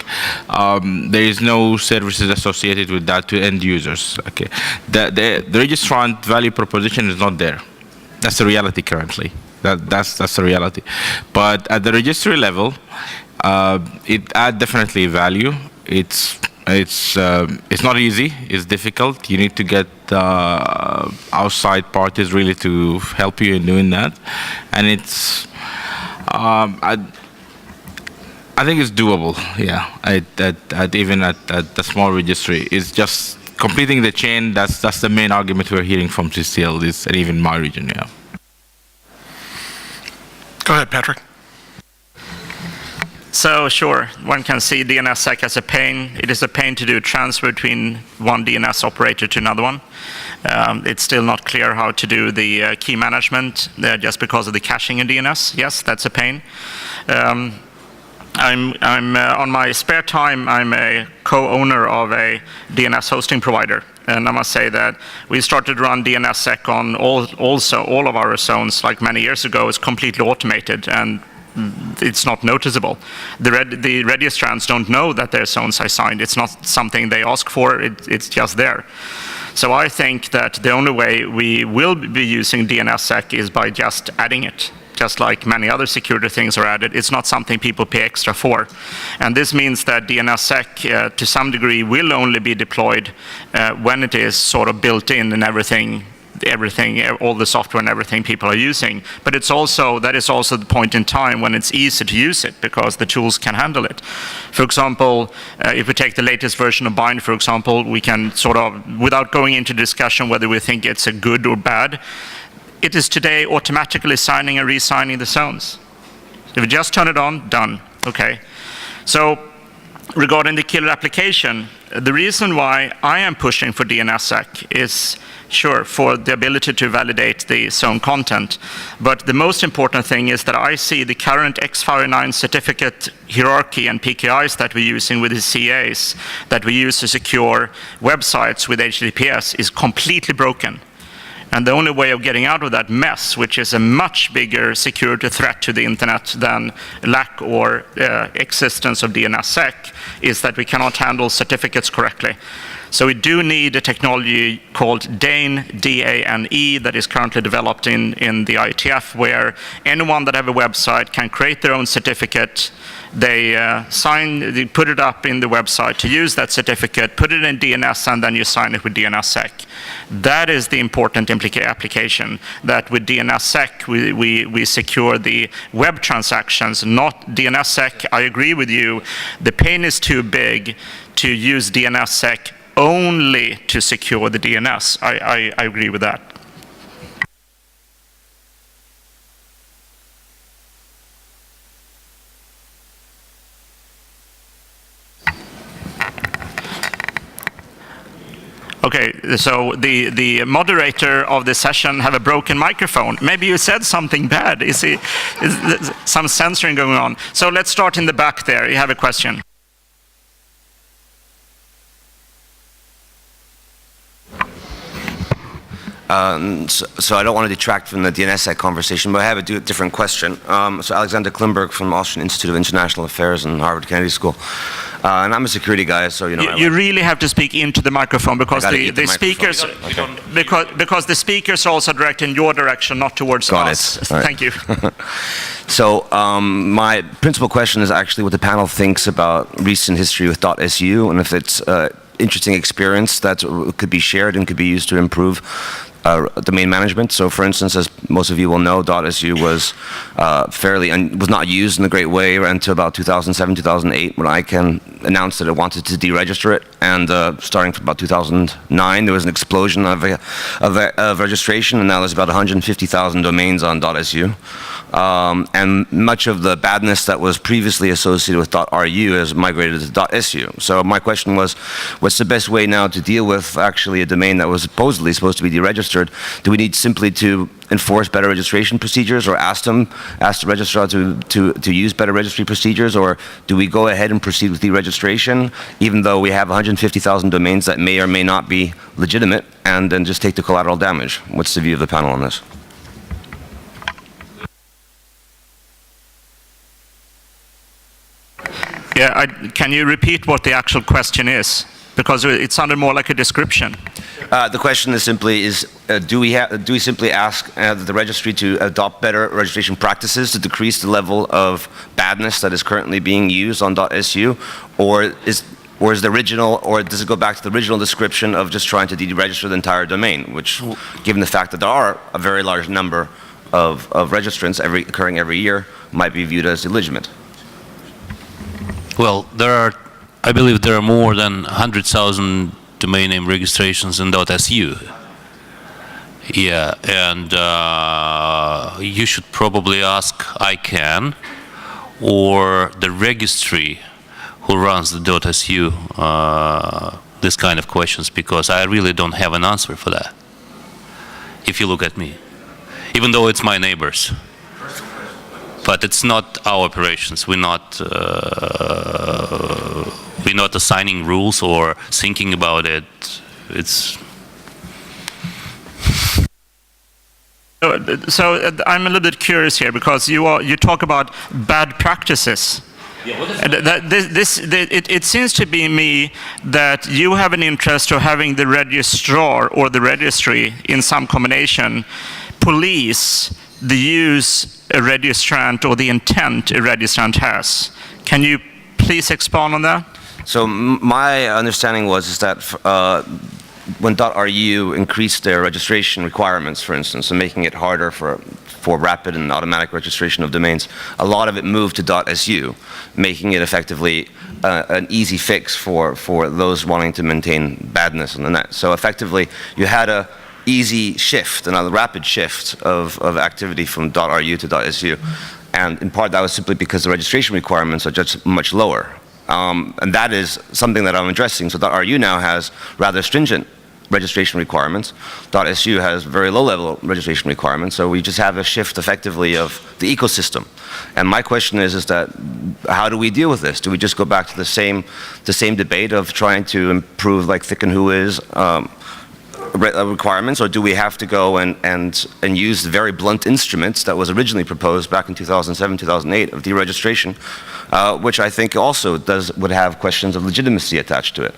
There is no services associated with that to end users. Okay, the registrant value proposition is not there. That's the reality currently. That's the reality. But at the registry level, it adds definitely value. It's not easy. It's difficult. You need to get outside parties really to help you in doing that, and it's I think it's doable. Yeah, even at the small registry, it's just completing the chain, that's the main argument we're hearing from ccTLDs, and even my region, yeah. Go ahead, Patrick. So sure, one can see DNSSEC as a pain. It is a pain to do transfer between one DNS operator to another one. It's still not clear how to do the key management just because of the caching in DNS. Yes, that's a pain. I'm on my spare time, I'm a co-owner of a DNS hosting provider. And I must say that we started to run DNSSEC on all of our zones like many years ago. It's completely automated, and it's not noticeable. The registrants don't know that their zones are signed. It's not something they ask for, it's just there. So I think that the only way we will be using DNSSEC is by just adding it. Just like many other security things are added, it's not something people pay extra for. And this means that DNSSEC, to some degree, will only be deployed when it is sort of built in everything, all the software and everything people are using. But that is also the point in time when it's easy to use it because the tools can handle it. For example, if we take the latest version of Bind, for example, we can sort of, without going into discussion whether we think it's a good or bad, it is today automatically signing and re-signing the zones. If you just turn it on, done. Okay. So regarding the killer application, the reason why I am pushing for DNSSEC is, sure, for the ability to validate the zone content. But the most important thing is that I see the current X509 certificate hierarchy and PKIs that we're using with the CAs that we use to secure websites with HTTPS is completely broken. And the only way of getting out of that mess, which is a much bigger security threat to the internet than lack or existence of DNSSEC, is that we cannot handle certificates correctly. So we do need a technology called DANE, D-A-N-E, that is currently developed in the IGF, where anyone that have a website can create their own certificate. They they put it up in the website to use that certificate, put it in DNS, and then you sign it with DNSSEC. That is the important application, that with DNSSEC we secure the web transactions, not DNSSEC. I agree with you. The pain is too big to use DNSSEC only to secure the DNS. I agree with that. Okay, so the moderator of the session have a broken microphone. Maybe you said something bad. Is some censoring going on? So let's start in the back there. You have a question. So I don't want to detract from the DNSSEC conversation, but I have a different question. So Alexander Klimberg from the Austrian Institute of International Affairs and Harvard Kennedy School. And I'm a security guy, so you know. You really have to speak into the microphone because the speakers because the speakers are also directed in your direction, not towards us. Right. Thank you. So my principal question is actually what the panel thinks about recent history with .su, and if it's interesting experience that could be shared and could be used to improve domain management. So, for instance, as most of you will know, .su was was not used in a great way until about 2007, 2008, when ICANN announced that it wanted to deregister it. And starting from about 2009, there was an explosion of registration, and now there's about 150,000 domains on .su. And much of the badness that was previously associated with .ru has migrated to .su. So my question was, what's the best way now to deal with actually a domain that was supposedly supposed to be deregistered? Do we need simply to enforce better registration procedures, or ask the registrar to use better registry procedures, or do we go ahead and proceed with deregistration, even though we have 150,000 domains that may or may not be legitimate, and then just take the collateral damage? What's the view of the panel on this? Yeah, can you repeat what the actual question is? Because it sounded more like a description. The question is simply: do we simply ask the registry to adopt better registration practices to decrease the level of badness that is currently being used on .su, or is the original, or does it go back to the original description of just trying to deregister the entire domain? Which, given the fact that there are a very large number of registrants occurring every year, might be viewed as illegitimate. Well, I believe there are more than 100,000 domain name registrations in .su. Yeah, and you should probably ask ICANN or the registry who runs the .su this kind of questions, because I really don't have an answer for that, if you look at me, even though it's my neighbors. But it's not our operations. We're not assigning rules or thinking about it. It's So I'm a little bit curious here, because you talk about bad practices. Yeah, what is And it seems to be me that you have an interest of having the registrar or the registry in some combination police the use a registrant or the intent a registrant has. Can you please expand on that? So my understanding is that when .ru increased their registration requirements, for instance, and making it harder for rapid and automatic registration of domains, a lot of it moved to .su, making it effectively an easy fix for those wanting to maintain badness on the net. So effectively, you had a easy shift, and a rapid shift of activity from .ru to .su. And in part, that was simply because the registration requirements are just much lower. And that is something that I'm addressing. So .ru now has rather stringent registration requirements. .su has very low-level registration requirements. So we just have a shift, effectively, of the ecosystem. And my question is that how do we deal with this? Do we just go back to the same debate of trying to improve, like, thick and whois requirements, or do we have to go and use the very blunt instruments that was originally proposed back in 2007, 2008 of deregistration, which I think also would have questions of legitimacy attached to it.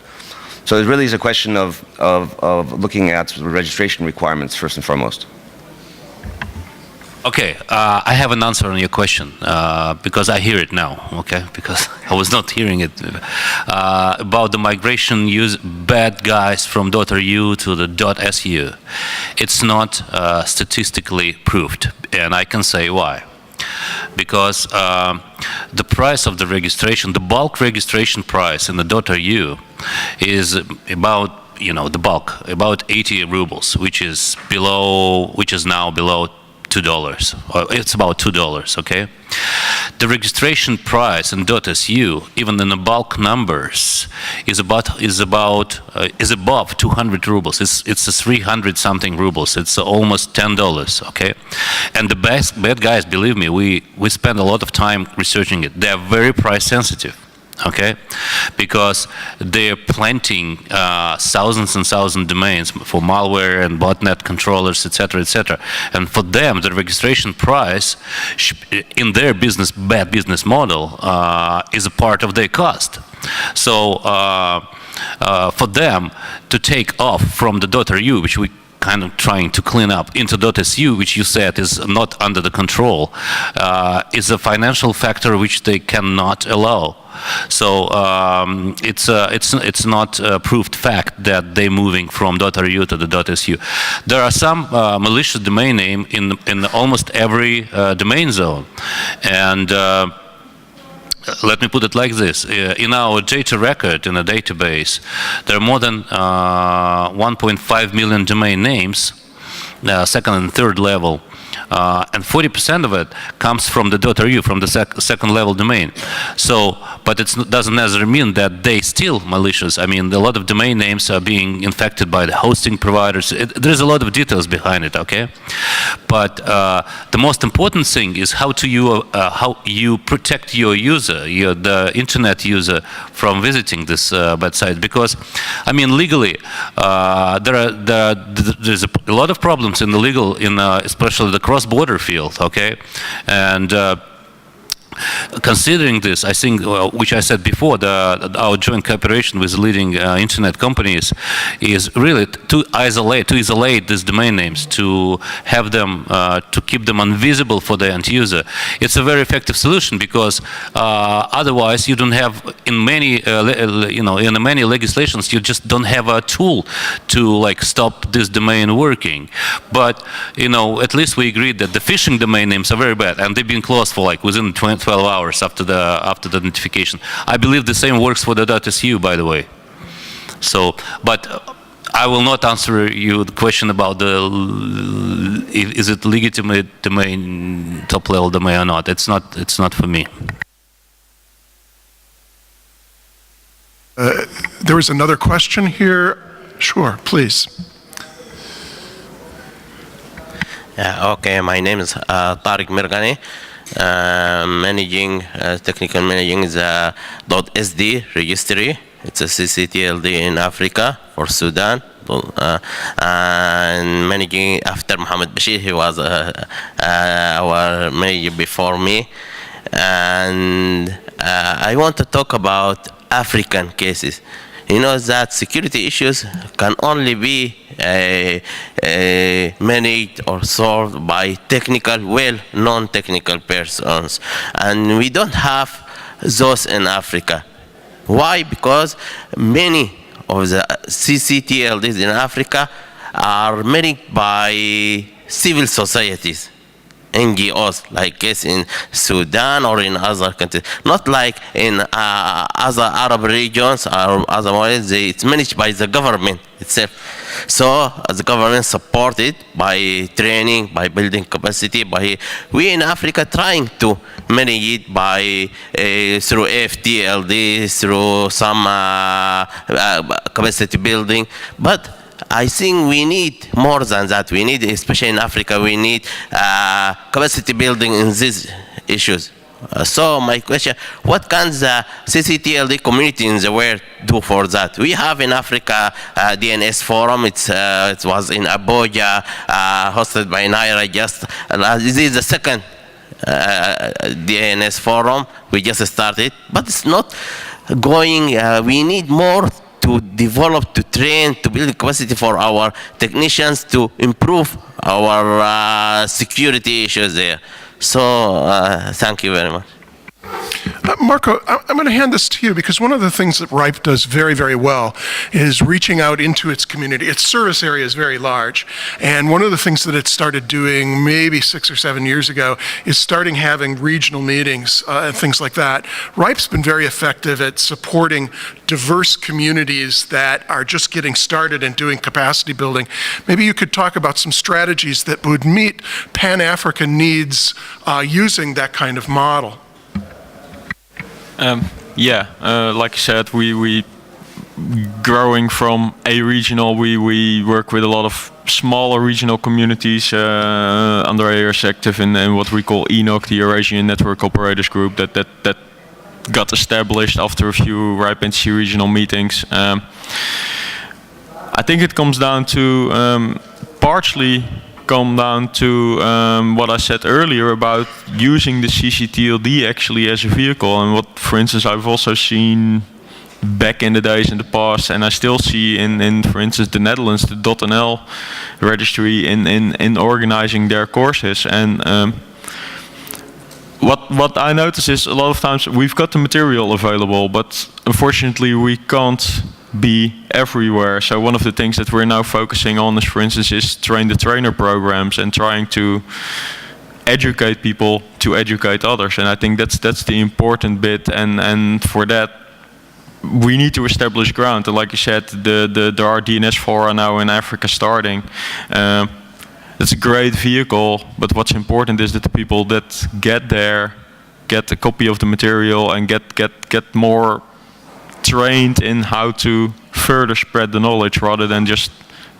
So it really is a question of looking at the registration requirements first and foremost. Okay, I have an answer on your question, because I hear it now, okay? Because I was not hearing it. About the migration bad guys from .ru to the .su. It's not statistically proved, and I can say why. Because the price of the registration, the bulk registration price in the .ru is about, the bulk, about 80 rubles, which is now below $2. It's about $2, okay? The registration price in .su, even in the bulk numbers, is above 200 rubles. It's 300 something rubles. It's almost $10, okay? And the bad guys, believe me, we spend a lot of time researching it. They're very price sensitive. Okay, because they're planting thousands and thousands of domains for malware and botnet controllers, etc., etc. And for them, the registration price in their bad business model is a part of their cost. So for them to take off from the .ru, which we kind of trying to clean up, into .su, which you said is not under the control, is a financial factor which they cannot allow. So it's not a proved fact that they're moving from .ru to the .su. There are some malicious domain name in almost every domain zone, and let me put it like this. In our data record in a database, there are more than 1.5 million domain names, second and third level, and 40% of it comes from the .ru, from the second level domain. So, but it doesn't necessarily mean that they still malicious. I mean, a lot of domain names are being infected by the hosting providers. There's a lot of details behind it, okay? But the most important thing is how you protect your user, the internet user, from visiting this bad site. Because, I mean, legally, there's a lot of problems in the legal, especially the cross-border field, okay? And considering this, I think, which I said before, our joint cooperation with leading internet companies is really to isolate these domain names, to have them, to keep them invisible for the end user. It's a very effective solution, because otherwise you don't have, in many, in many legislations, you just don't have a tool to like stop this domain working. But at least we agreed that the phishing domain names are very bad, and they've been closed for like within 12 hours after the notification. I believe the same works for the .su, by the way. So, but I will not answer you the question about is it legitimate domain, top level domain or not. It's not for me. There was another question here. Sure, please. Okay, my name is Tariq Mirgani. Technical managing the .sd registry. It's a ccTLD in Africa for Sudan. And managing after Mohammed Bashir, he was our manager before me. And I want to talk about African cases. You know that security issues can only be managed or solved by technical, non-technical persons. And we don't have those in Africa. Why? Because many of the ccTLDs in Africa are managed by civil societies. NGOs, like in Sudan or in other countries, not like in other Arab regions or other ways. It's managed by the government itself. So the government supported by training, by building capacity. We in Africa trying to manage it by through FTLD, through some capacity building, but I think we need more than that. We need, especially in Africa, we need capacity building in these issues. So my question, what can the ccTLD community in the world do for that? We have in Africa DNS forum. It was in Abuja, hosted by Naira. This is the second DNS forum. We just started, but it's not going. We need more to develop, to train, to build capacity for our technicians to improve our security issues there. So thank you very much. Marco, I'm going to hand this to you because one of the things that RIPE does very, very well is reaching out into its community. Its service area is very large. And one of the things that it started doing maybe 6 or 7 years ago is starting having regional meetings and things like that. RIPE's been very effective at supporting diverse communities that are just getting started and doing capacity building. Maybe you could talk about some strategies that would meet Pan-African needs using that kind of model. Like I said, we growing from a regional, we work with a lot of smaller regional communities. Andrea is active in what we call ENOC, the Eurasian Network Operators Group, that got established after a few RIPE NC regional meetings. I think it comes down to partially what I said earlier about using the ccTLD actually as a vehicle, and what, for instance, I've also seen back in the days in the past, and I still see in for instance, the Netherlands, the .nl registry in organizing their courses. And what I notice is a lot of times we've got the material available, but unfortunately we can't be everywhere. So one of the things that we're now focusing on is, for instance, is train-the-trainer programs and trying to educate people to educate others. And I think that's the important bit. And for that, we need to establish ground. And like you said, there are DNS fora now in Africa starting. It's a great vehicle, but what's important is that the people that get there get a copy of the material and get more trained in how to further spread the knowledge rather than just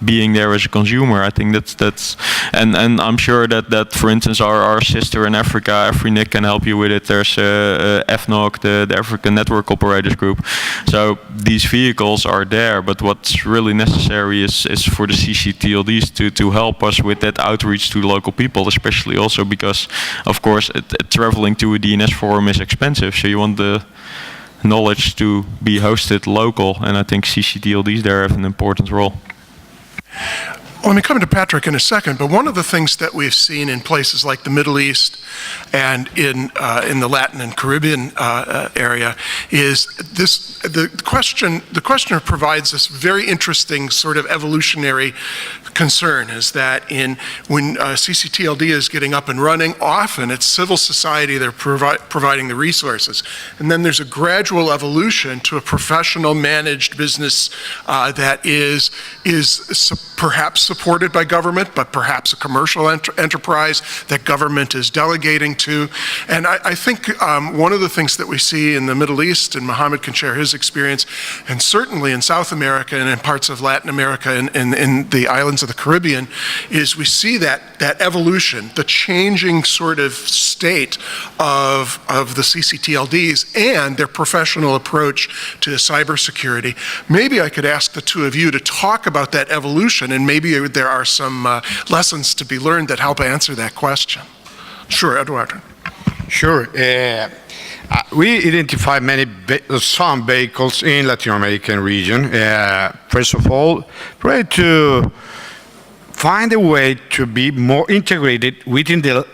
being there as a consumer. I think that's and I'm sure that for instance our sister in Africa, AfriNIC, can help you with it. There's FNOC, the African Network Operators Group. So these vehicles are there, but what's really necessary is for the ccTLDs to help us with that outreach to local people, especially also because, of course, traveling to a DNS forum is expensive. So you want the knowledge to be hosted local, and I think ccTLDs there have an important role. Let me come to Patrick in a second, but one of the things that we've seen in places like the Middle East and in the Latin and Caribbean area is this: the questioner provides this very interesting sort of evolutionary concern, is that when ccTLD is getting up and running, often it's civil society that are providing the resources, and then there's a gradual evolution to a professional managed business that is perhaps supported by government, but perhaps a commercial enterprise that government is delegating to. And I think one of the things that we see in the Middle East, and Mohammed can share his experience, and certainly in South America and in parts of Latin America and in the islands of the Caribbean, is we see that evolution, the changing sort of state of the ccTLDs and their professional approach to cybersecurity. Maybe I could ask the two of you to talk about that evolution, and maybe there are some lessons to be learned that help answer that question. Sure, Eduardo. Sure. We identify some vehicles in Latin American region. First of all, try to find a way to be more integrated within the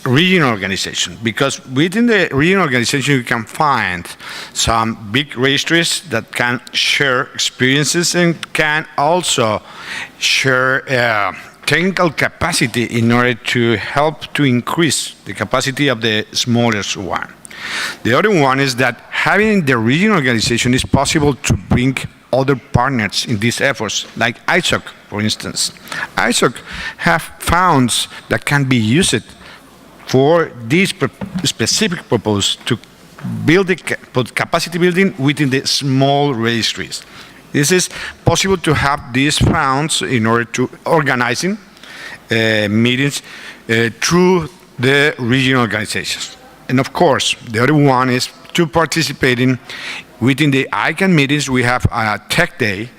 regional organization, because within the regional organization you can find some big registries that can share experiences and can also share technical capacity in order to help to increase the capacity of the smallest one. The other one is that having the regional organization is possible to bring other partners in these efforts, like ISOC, for instance. ISOC have funds that can be used for this specific purpose, to build the capacity building within the small registries. This is possible to have these funds in order to organizing meetings through the regional organizations. And of course, the other one is to participating within the ICANN meetings. We have a tech day.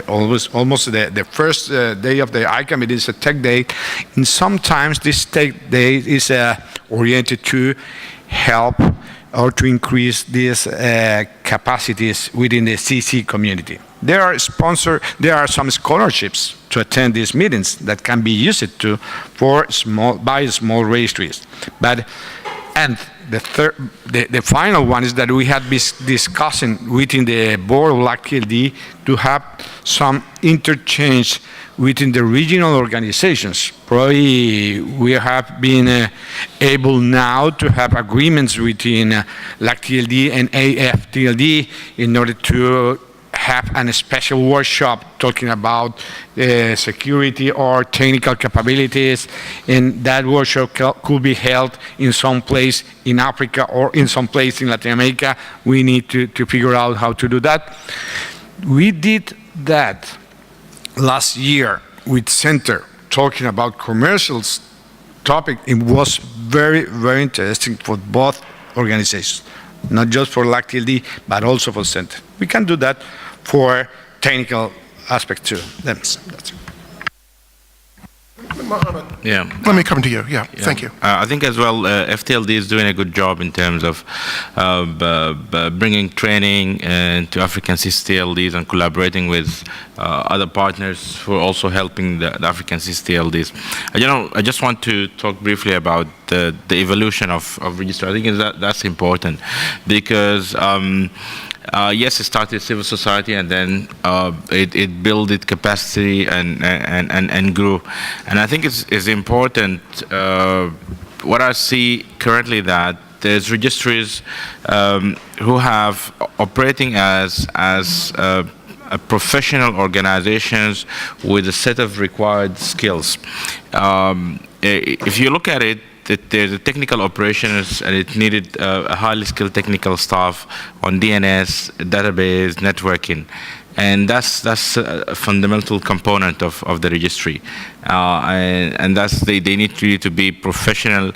Almost the first day of the ICANN meeting is a tech day, and sometimes this tech day is oriented to help or to increase these capacities within the CC community. There are some scholarships to attend these meetings that can be used by small registries. And the final one is that we had been discussing within the board of LACTLD to have some interchange within the regional organizations. Probably we have been able now to have agreements between LACTLD and AFTLD in order to have a special workshop talking about security or technical capabilities, and that workshop could be held in some place in Africa or in some place in Latin America. We need to figure out how to do that. We did that last year with Center, talking about commercials topic. It was very, very interesting for both organizations, not just for LACTLD, but also for Center. We can do that for technical aspect too. That's it. Mohammed, Yeah. let me come to you. Yeah. Thank you. I think as well, FTLD is doing a good job in terms of bringing training to African ccTLDs and collaborating with other partners who are also helping the African ccTLDs. I just want to talk briefly about the evolution of registry. I think that's important because yes, it started civil society, and then it built its capacity and grew. And I think it's important. What I see currently that there's registries who have operating as professional organizations with a set of required skills. If you look at it, there's a technical operations, and it needed a highly skilled technical staff on DNS, database, networking, and that's a fundamental component of the registry, and that's they need really to be professional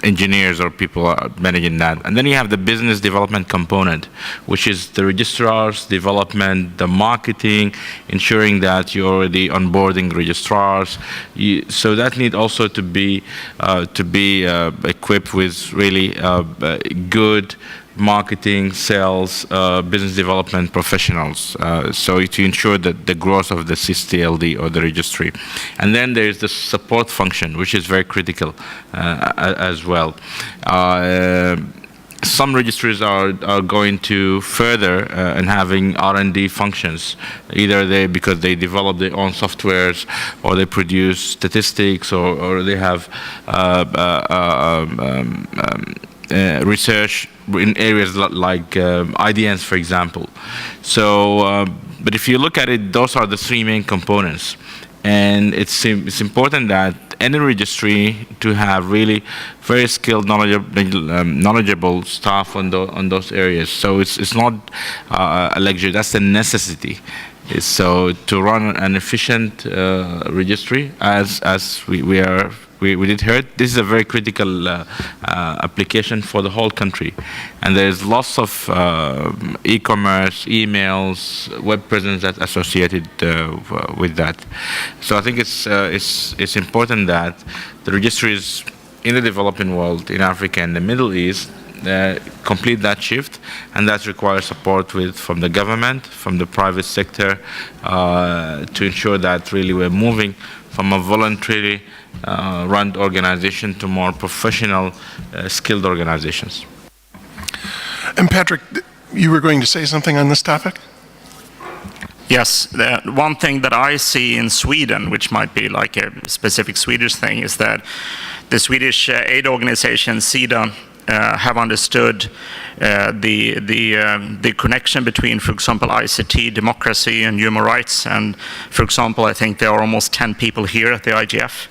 engineers or people managing that. And then you have the business development component, which is the registrars, development, the marketing, ensuring that you're already onboarding registrars. So that need also to be equipped with really good marketing, sales, business development professionals, so to ensure that the growth of the ccTLD or the registry. And then there is the support function, which is very critical as well. Some registries are going to further and having R&D functions, either because they develop their own softwares, or they produce statistics, or they have research in areas like IDNs, for example. So, but if you look at it, those are the three main components. And it's important that any registry to have really very skilled, knowledgeable staff on those areas. So it's not a luxury, that's a necessity. So to run an efficient registry, as we did hear, this is a very critical application for the whole country. And there's lots of e-commerce, emails, web presence that's associated with that. So I think it's important that the registries in the developing world, in Africa and the Middle East, complete that shift, and that requires support from the government, from the private sector, to ensure that really we're moving from a voluntary run organization to more professional, skilled organizations. And Patrick, you were going to say something on this topic? Yes, one thing that I see in Sweden, which might be like a specific Swedish thing, is that the Swedish aid organization SIDA have understood the connection between, for example, ICT, democracy, and human rights. And for example, I think there are almost 10 people here at the IGF.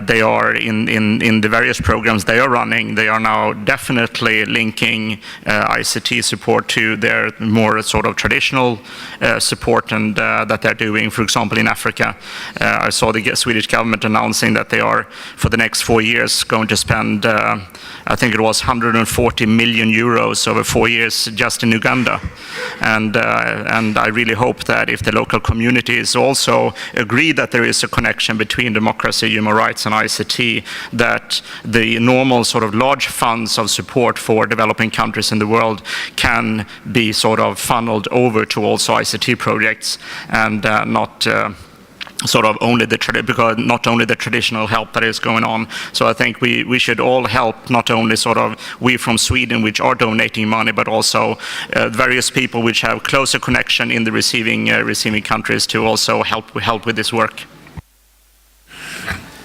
They are in the various programs they are running. They are now definitely linking ICT support to their more sort of traditional support and that they're doing. For example, in Africa, I saw the Swedish government announcing that they are, for the next 4 years, going to spend, I think it was 140 million euros over 4 years just in Uganda. And I really hope that if the local communities also agree that there is a connection between democracy, human rights, and ICT, that the normal sort of large funds of support for developing countries in the world can be sort of funneled over to also ICT projects, and not sort of only because not only the traditional help that is going on. So I think we should all help, not only sort of we from Sweden, which are donating money, but also various people which have closer connection in the receiving countries to also help with this work.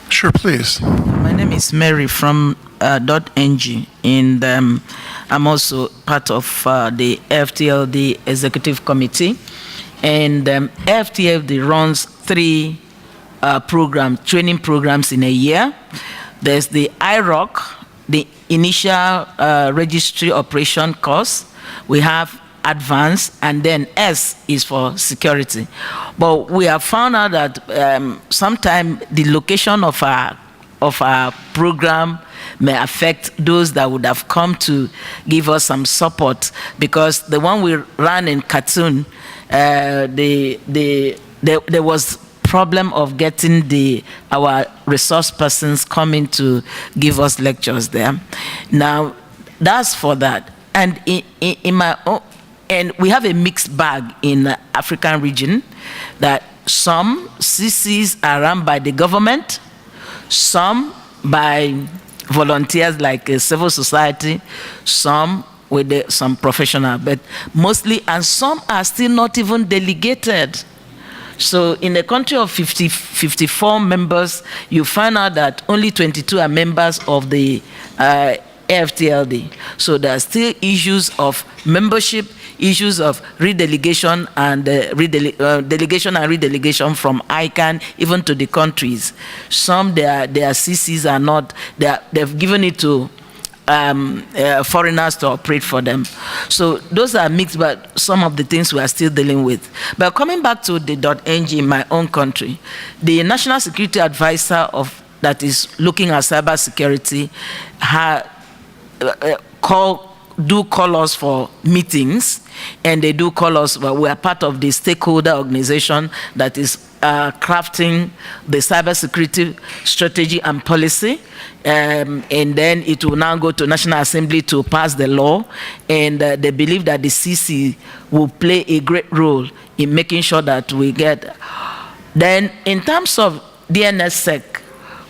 Sure, please. My name is Mary from .ng, and I'm also part of the FTLD Executive Committee. And FTLD runs 3 training programs in a year. There's the IROC, the Initial Registry Operation course. We have Advanced, and then S is for security. But we have found out that sometimes the location of our program may affect those that would have come to give us some support, because the one we ran in Khartoum, there was problem of getting our resource persons coming to give us lectures there. Now, that's for that. And in my own, and we have a mixed bag in the African region, that some CCs are run by the government, some by volunteers like civil society, some with some professional, but mostly, and some are still not even delegated. So in a country of 54 members, you find out that only 22 are members of the FTLD. So there are still issues of membership, issues of redelegation and delegation and redelegation from ICANN even to the countries. Some their CCs are not, they've given it to foreigners to operate for them. So those are mixed, but some of the things we are still dealing with. But coming back to the .ng in my own country, the National Security Advisor that is looking at cybersecurity do call us for meetings, and they do call us. Well, we are part of the stakeholder organization that is crafting the cybersecurity strategy and policy, and then it will now go to National Assembly to pass the law, and they believe that the CC will play a great role in making sure that we get. Then in terms of DNSSEC,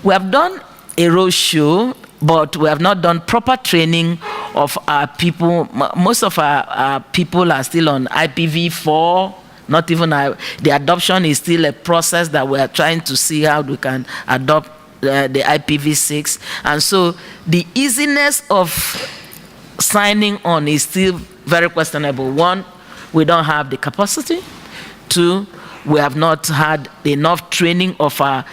we have done a roadshow, but we have not done proper training of our people. Most of our people are still on IPv4, not even the adoption is still a process that we are trying to see how we can adopt the IPv6. And so the easiness of signing on is still very questionable. One, we don't have the capacity. Two, we have not had enough training of our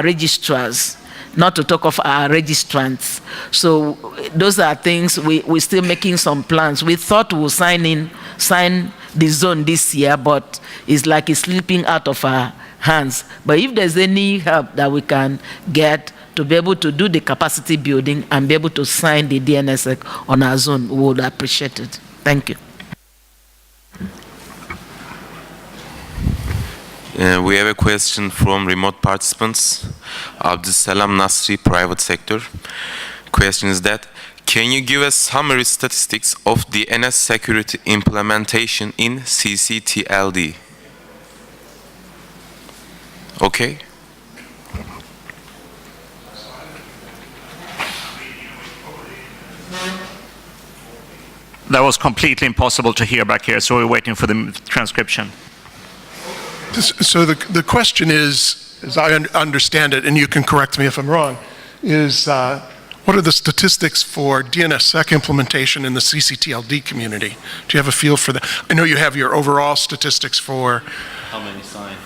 registrars, not to talk of our registrants. So those are things we're still making some plans. We thought we'll sign the zone this year, but it's like it's slipping out of our hands. But if there's any help that we can get to be able to do the capacity building and be able to sign the DNSSEC on our zone, we would appreciate it. Thank you. We have a question from remote participants. Abdussalam Nasri, private sector. Question is that, can you give us summary statistics of DNS security implementation in ccTLD? Okay. That was completely impossible to hear back here, so we're waiting for the transcription. So the question is, as I understand it, and you can correct me if I'm wrong, is what are the statistics for DNSSEC implementation in the ccTLD community? Do you have a feel for that? I know you have your overall statistics for... How many signed?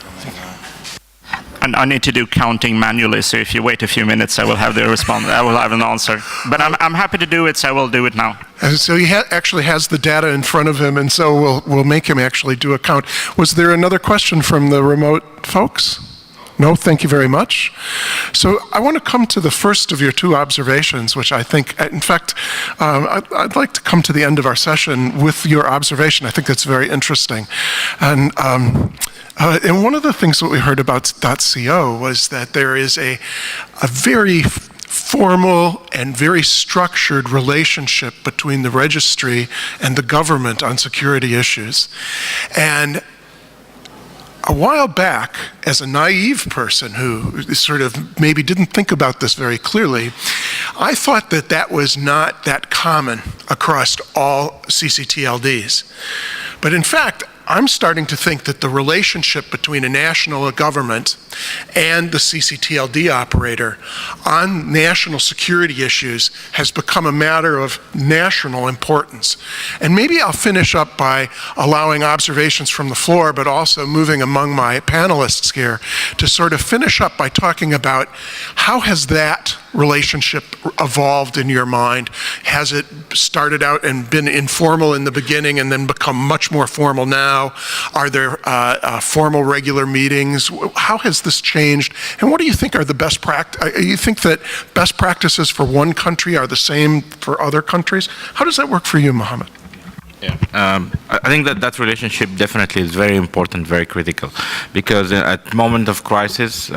And I need to do counting manually, so if you wait a few minutes, I will have the response. I will have an answer. But I'm happy to do it, so I will do it now. So he actually has the data in front of him, and so we'll make him actually do a count. Was there another question from the remote folks? No, thank you very much. So I want to come to the first of your two observations, which I think, in fact, I'd like to come to the end of our session with your observation. I think that's very interesting. And one of the things that we heard about .co was that there is a very formal and very structured relationship between the registry and the government on security issues. And a while back, as a naive person who sort of maybe didn't think about this very clearly, I thought that that was not that common across all ccTLDs. But in fact, I'm starting to think that the relationship between a national government and the ccTLD operator on national security issues has become a matter of national importance. And maybe I'll finish up by allowing observations from the floor, but also moving among my panelists here to sort of finish up by talking about how has that relationship evolved in your mind? Has it started out and been informal in the beginning and then become much more formal now? Are there formal regular meetings? How has this changed? And what do you think are the best practices? You think that best practices for one country are the same for other countries? How does that work for you, Mohammed? Yeah, I think that relationship definitely is very important, very critical, because at moment of crisis,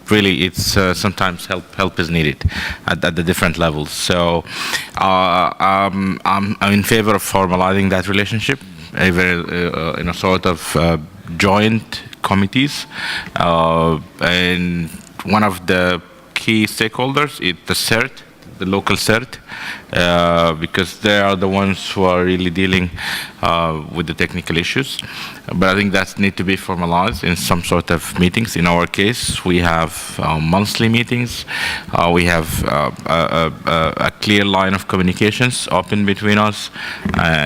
really, it's sometimes help is needed at the different levels. So I'm in favor of formalizing that relationship, in a sort of joint committees, and one of the key stakeholders is the CERT, the local CERT, because they are the ones who are really dealing with the technical issues. But I think that needs to be formalized in some sort of meetings. In our case, we have monthly meetings. We have a clear line of communications open between us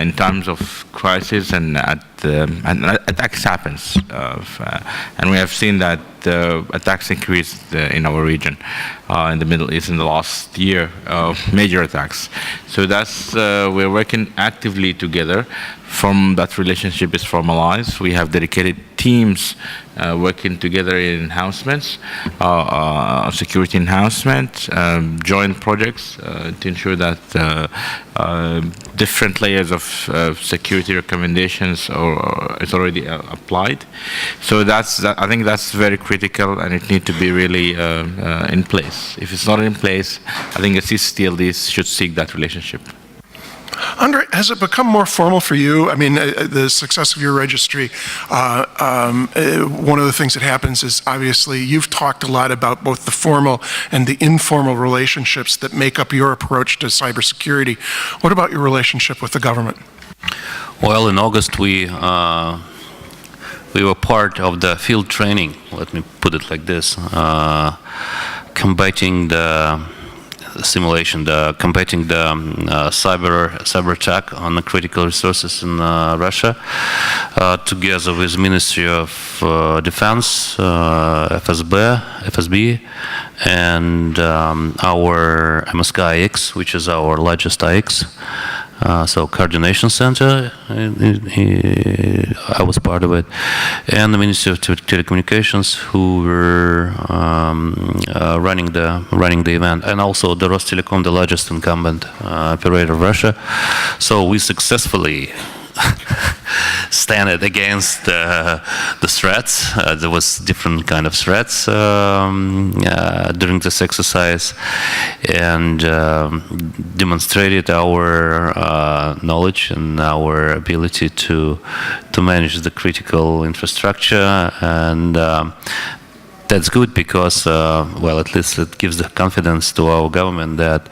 in times of crisis and attacks happens. And we have seen that attacks increased in our region, in the Middle East in the last year, major attacks. So that's, we're working actively together. From that relationship is formalized. We have dedicated teams working together in enhancements, security enhancement, joint projects to ensure that different layers of security recommendations is already applied. So I think that's very critical, and it needs to be really in place. If it's not in place, I think the ccTLDs should seek that relationship. Andre, has it become more formal for you? I mean, the success of your registry, one of the things that happens is obviously you've talked a lot about both the formal and the informal relationships that make up your approach to cybersecurity. What about your relationship with the government? Well, in August we were part of the field training, let me put it like this, combating the simulation, combating the cyber attack on the critical resources in Russia, together with Ministry of Defense, FSB, and our MSK IX, which is our largest IX. So coordination center, I was part of it, and the Ministry of Telecommunications, who were running the event, and also the Rostelecom, the largest incumbent operator of Russia. So we successfully stand against the threats. There was different kind of threats during this exercise, and demonstrated our knowledge and our ability to manage the critical infrastructure, and that's good because, well, at least it gives the confidence to our government that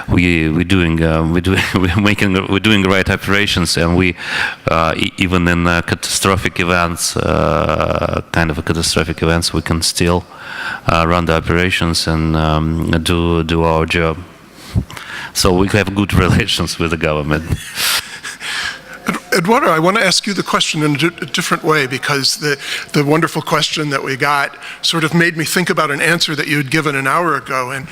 we're doing the right operations, and we even in catastrophic events, kind of catastrophic events, we can still run the operations and do our job. So we have good relations with the government. Eduardo, I want to ask you the question in a different way, because the wonderful question that we got sort of made me think about an answer that you had given an hour ago. And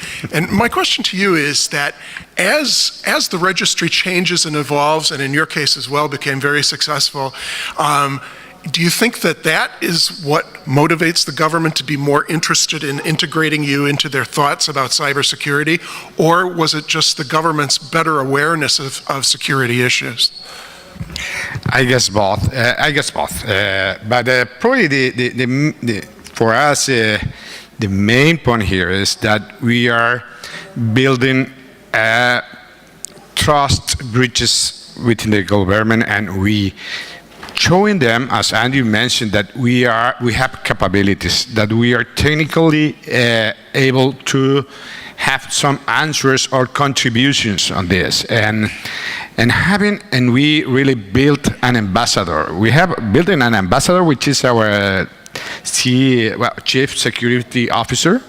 my question to you is that as the registry changes and evolves, and in your case as well became very successful, do you think that that is what motivates the government to be more interested in integrating you into their thoughts about cybersecurity, or was it just the government's better awareness of security issues? I guess both. But probably for us, the main point here is that we are building trust bridges within the government, and we showing them, as Andrew mentioned, that we have capabilities, that we are technically able to have some answers or contributions on this, and we really built an ambassador. We have built an ambassador, which is our Chief Security Officer,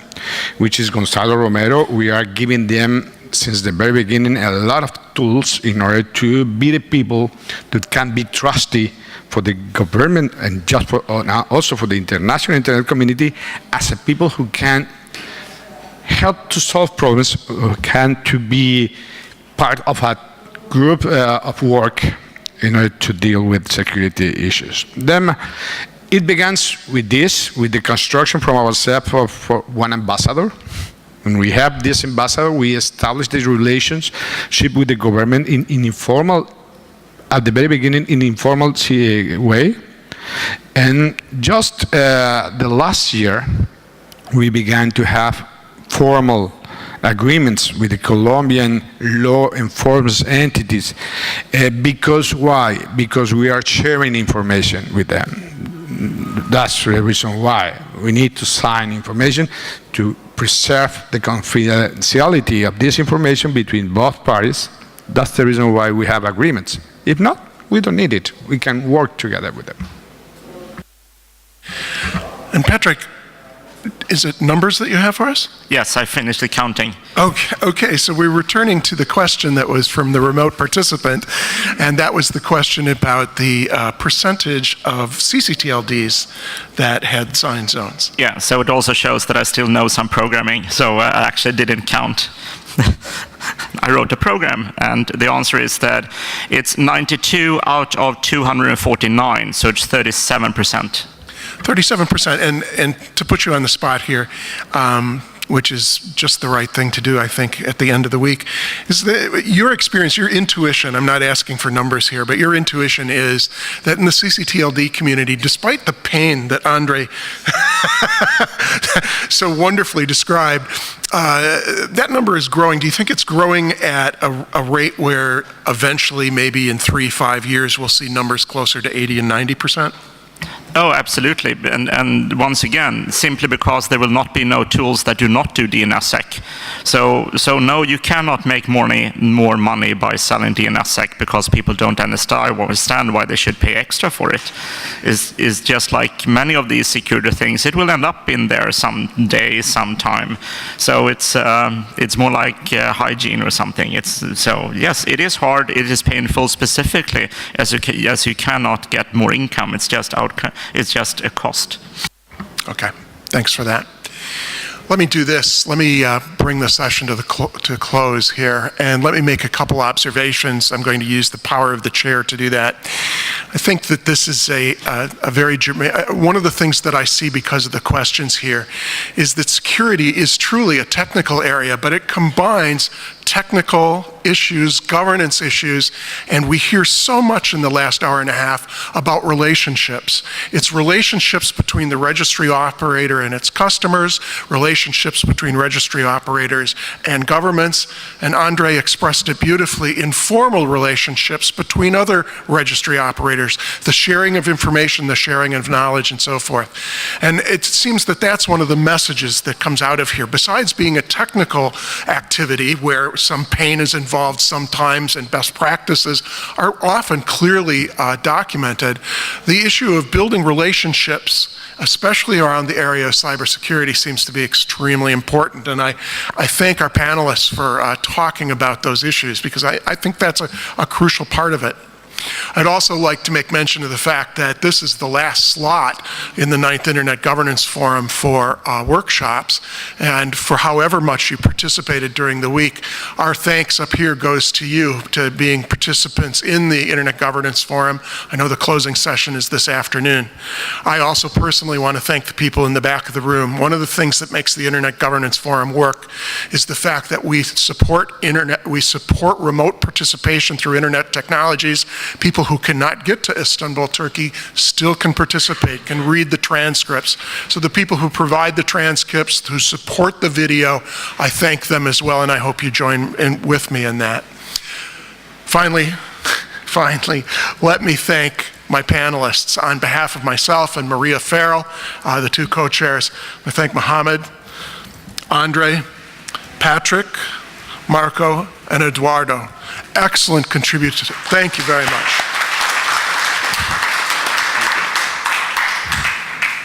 which is Gonzalo Romero. We are giving them, since the very beginning, a lot of tools in order to be the people that can be trusty for the government, and just for also for the international internet community, as a people who can help to solve problems, can to be part of a group of work in order to deal with security issues. Then it begins with this, with the construction from ourselves for one ambassador. When we have this ambassador, we establish this relationship with the government in informal, at the very beginning, in informal way. And just the last year, we began to have formal agreements with the Colombian law enforcement entities. Because why? Because we are sharing information with them. That's the reason why. We need to sign information to preserve the confidentiality of this information between both parties. That's the reason why we have agreements. If not, we don't need it. We can work together with them. And Patrick, is it numbers that you have for us? Yes, I finished the counting. Okay, so we're returning to the question that was from the remote participant, and that was the question about the percentage of ccTLDs that had signed zones. Yeah, so it also shows that I still know some programming, so I actually didn't count. I wrote a program, and the answer is that it's 92 out of 249, so it's 37%. 37%, and to put you on the spot here, which is just the right thing to do, I think, at the end of the week, is that your experience, your intuition, I'm not asking for numbers here, but your intuition is that in the ccTLD community, despite the pain that Andre so wonderfully described, that number is growing. Do you think it's growing at a rate where eventually, maybe in 3-5 years, we'll see numbers closer to 80 and 90%? Oh, absolutely. And once again, simply because there will not be no tools that do not do DNSSEC. So no, you cannot make more money by selling DNSSEC because people don't understand why they should pay extra for it. Is just like many of these security things, it will end up in there someday, sometime. So it's more like hygiene or something. So yes, it is hard. It is painful specifically as you cannot get more income. It's just outcome. It's just a cost. Okay, thanks for that. Let me do this. Let me bring the session to close here, and let me make a couple observations. I'm going to use the power of the chair to do that. I think that this is a very one of the things that I see because of the questions here is that security is truly a technical area, but it combines technical issues, governance issues, and we hear so much in the last hour and a half about relationships. It's relationships between the registry operator and its customers, relationships between registry operators and governments, and Andre expressed it beautifully, informal relationships between other registry operators, the sharing of information, the sharing of knowledge, and so forth. And it seems that that's one of the messages that comes out of here. Besides being a technical activity where some pain is involved sometimes and best practices are often clearly documented, the issue of building relationships, especially around the area of cybersecurity, seems to be extremely important. And I thank our panelists for talking about those issues because I think that's a crucial part of it. I'd also like to make mention of the fact that this is the last slot in the 9th Internet Governance Forum for workshops, and for however much you participated during the week, our thanks up here goes to you, to being participants in the Internet Governance Forum. I know the closing session is this afternoon. I also personally want to thank the people in the back of the room. One of the things that makes the Internet Governance Forum work is the fact that we support remote participation through Internet technologies. People who cannot get to Istanbul, Turkey, still can participate, can read the transcripts. So the people who provide the transcripts, who support the video, I thank them as well, and I hope you join in with me in that. Finally, let me thank my panelists on behalf of myself and Maria Farrell, the two co-chairs. I thank Mohammed, Andre, Patrick, Marco, and Eduardo. Excellent contributors. Thank you very much.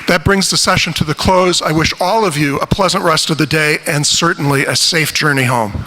That brings the session to the close. I wish all of you a pleasant rest of the day and certainly a safe journey home.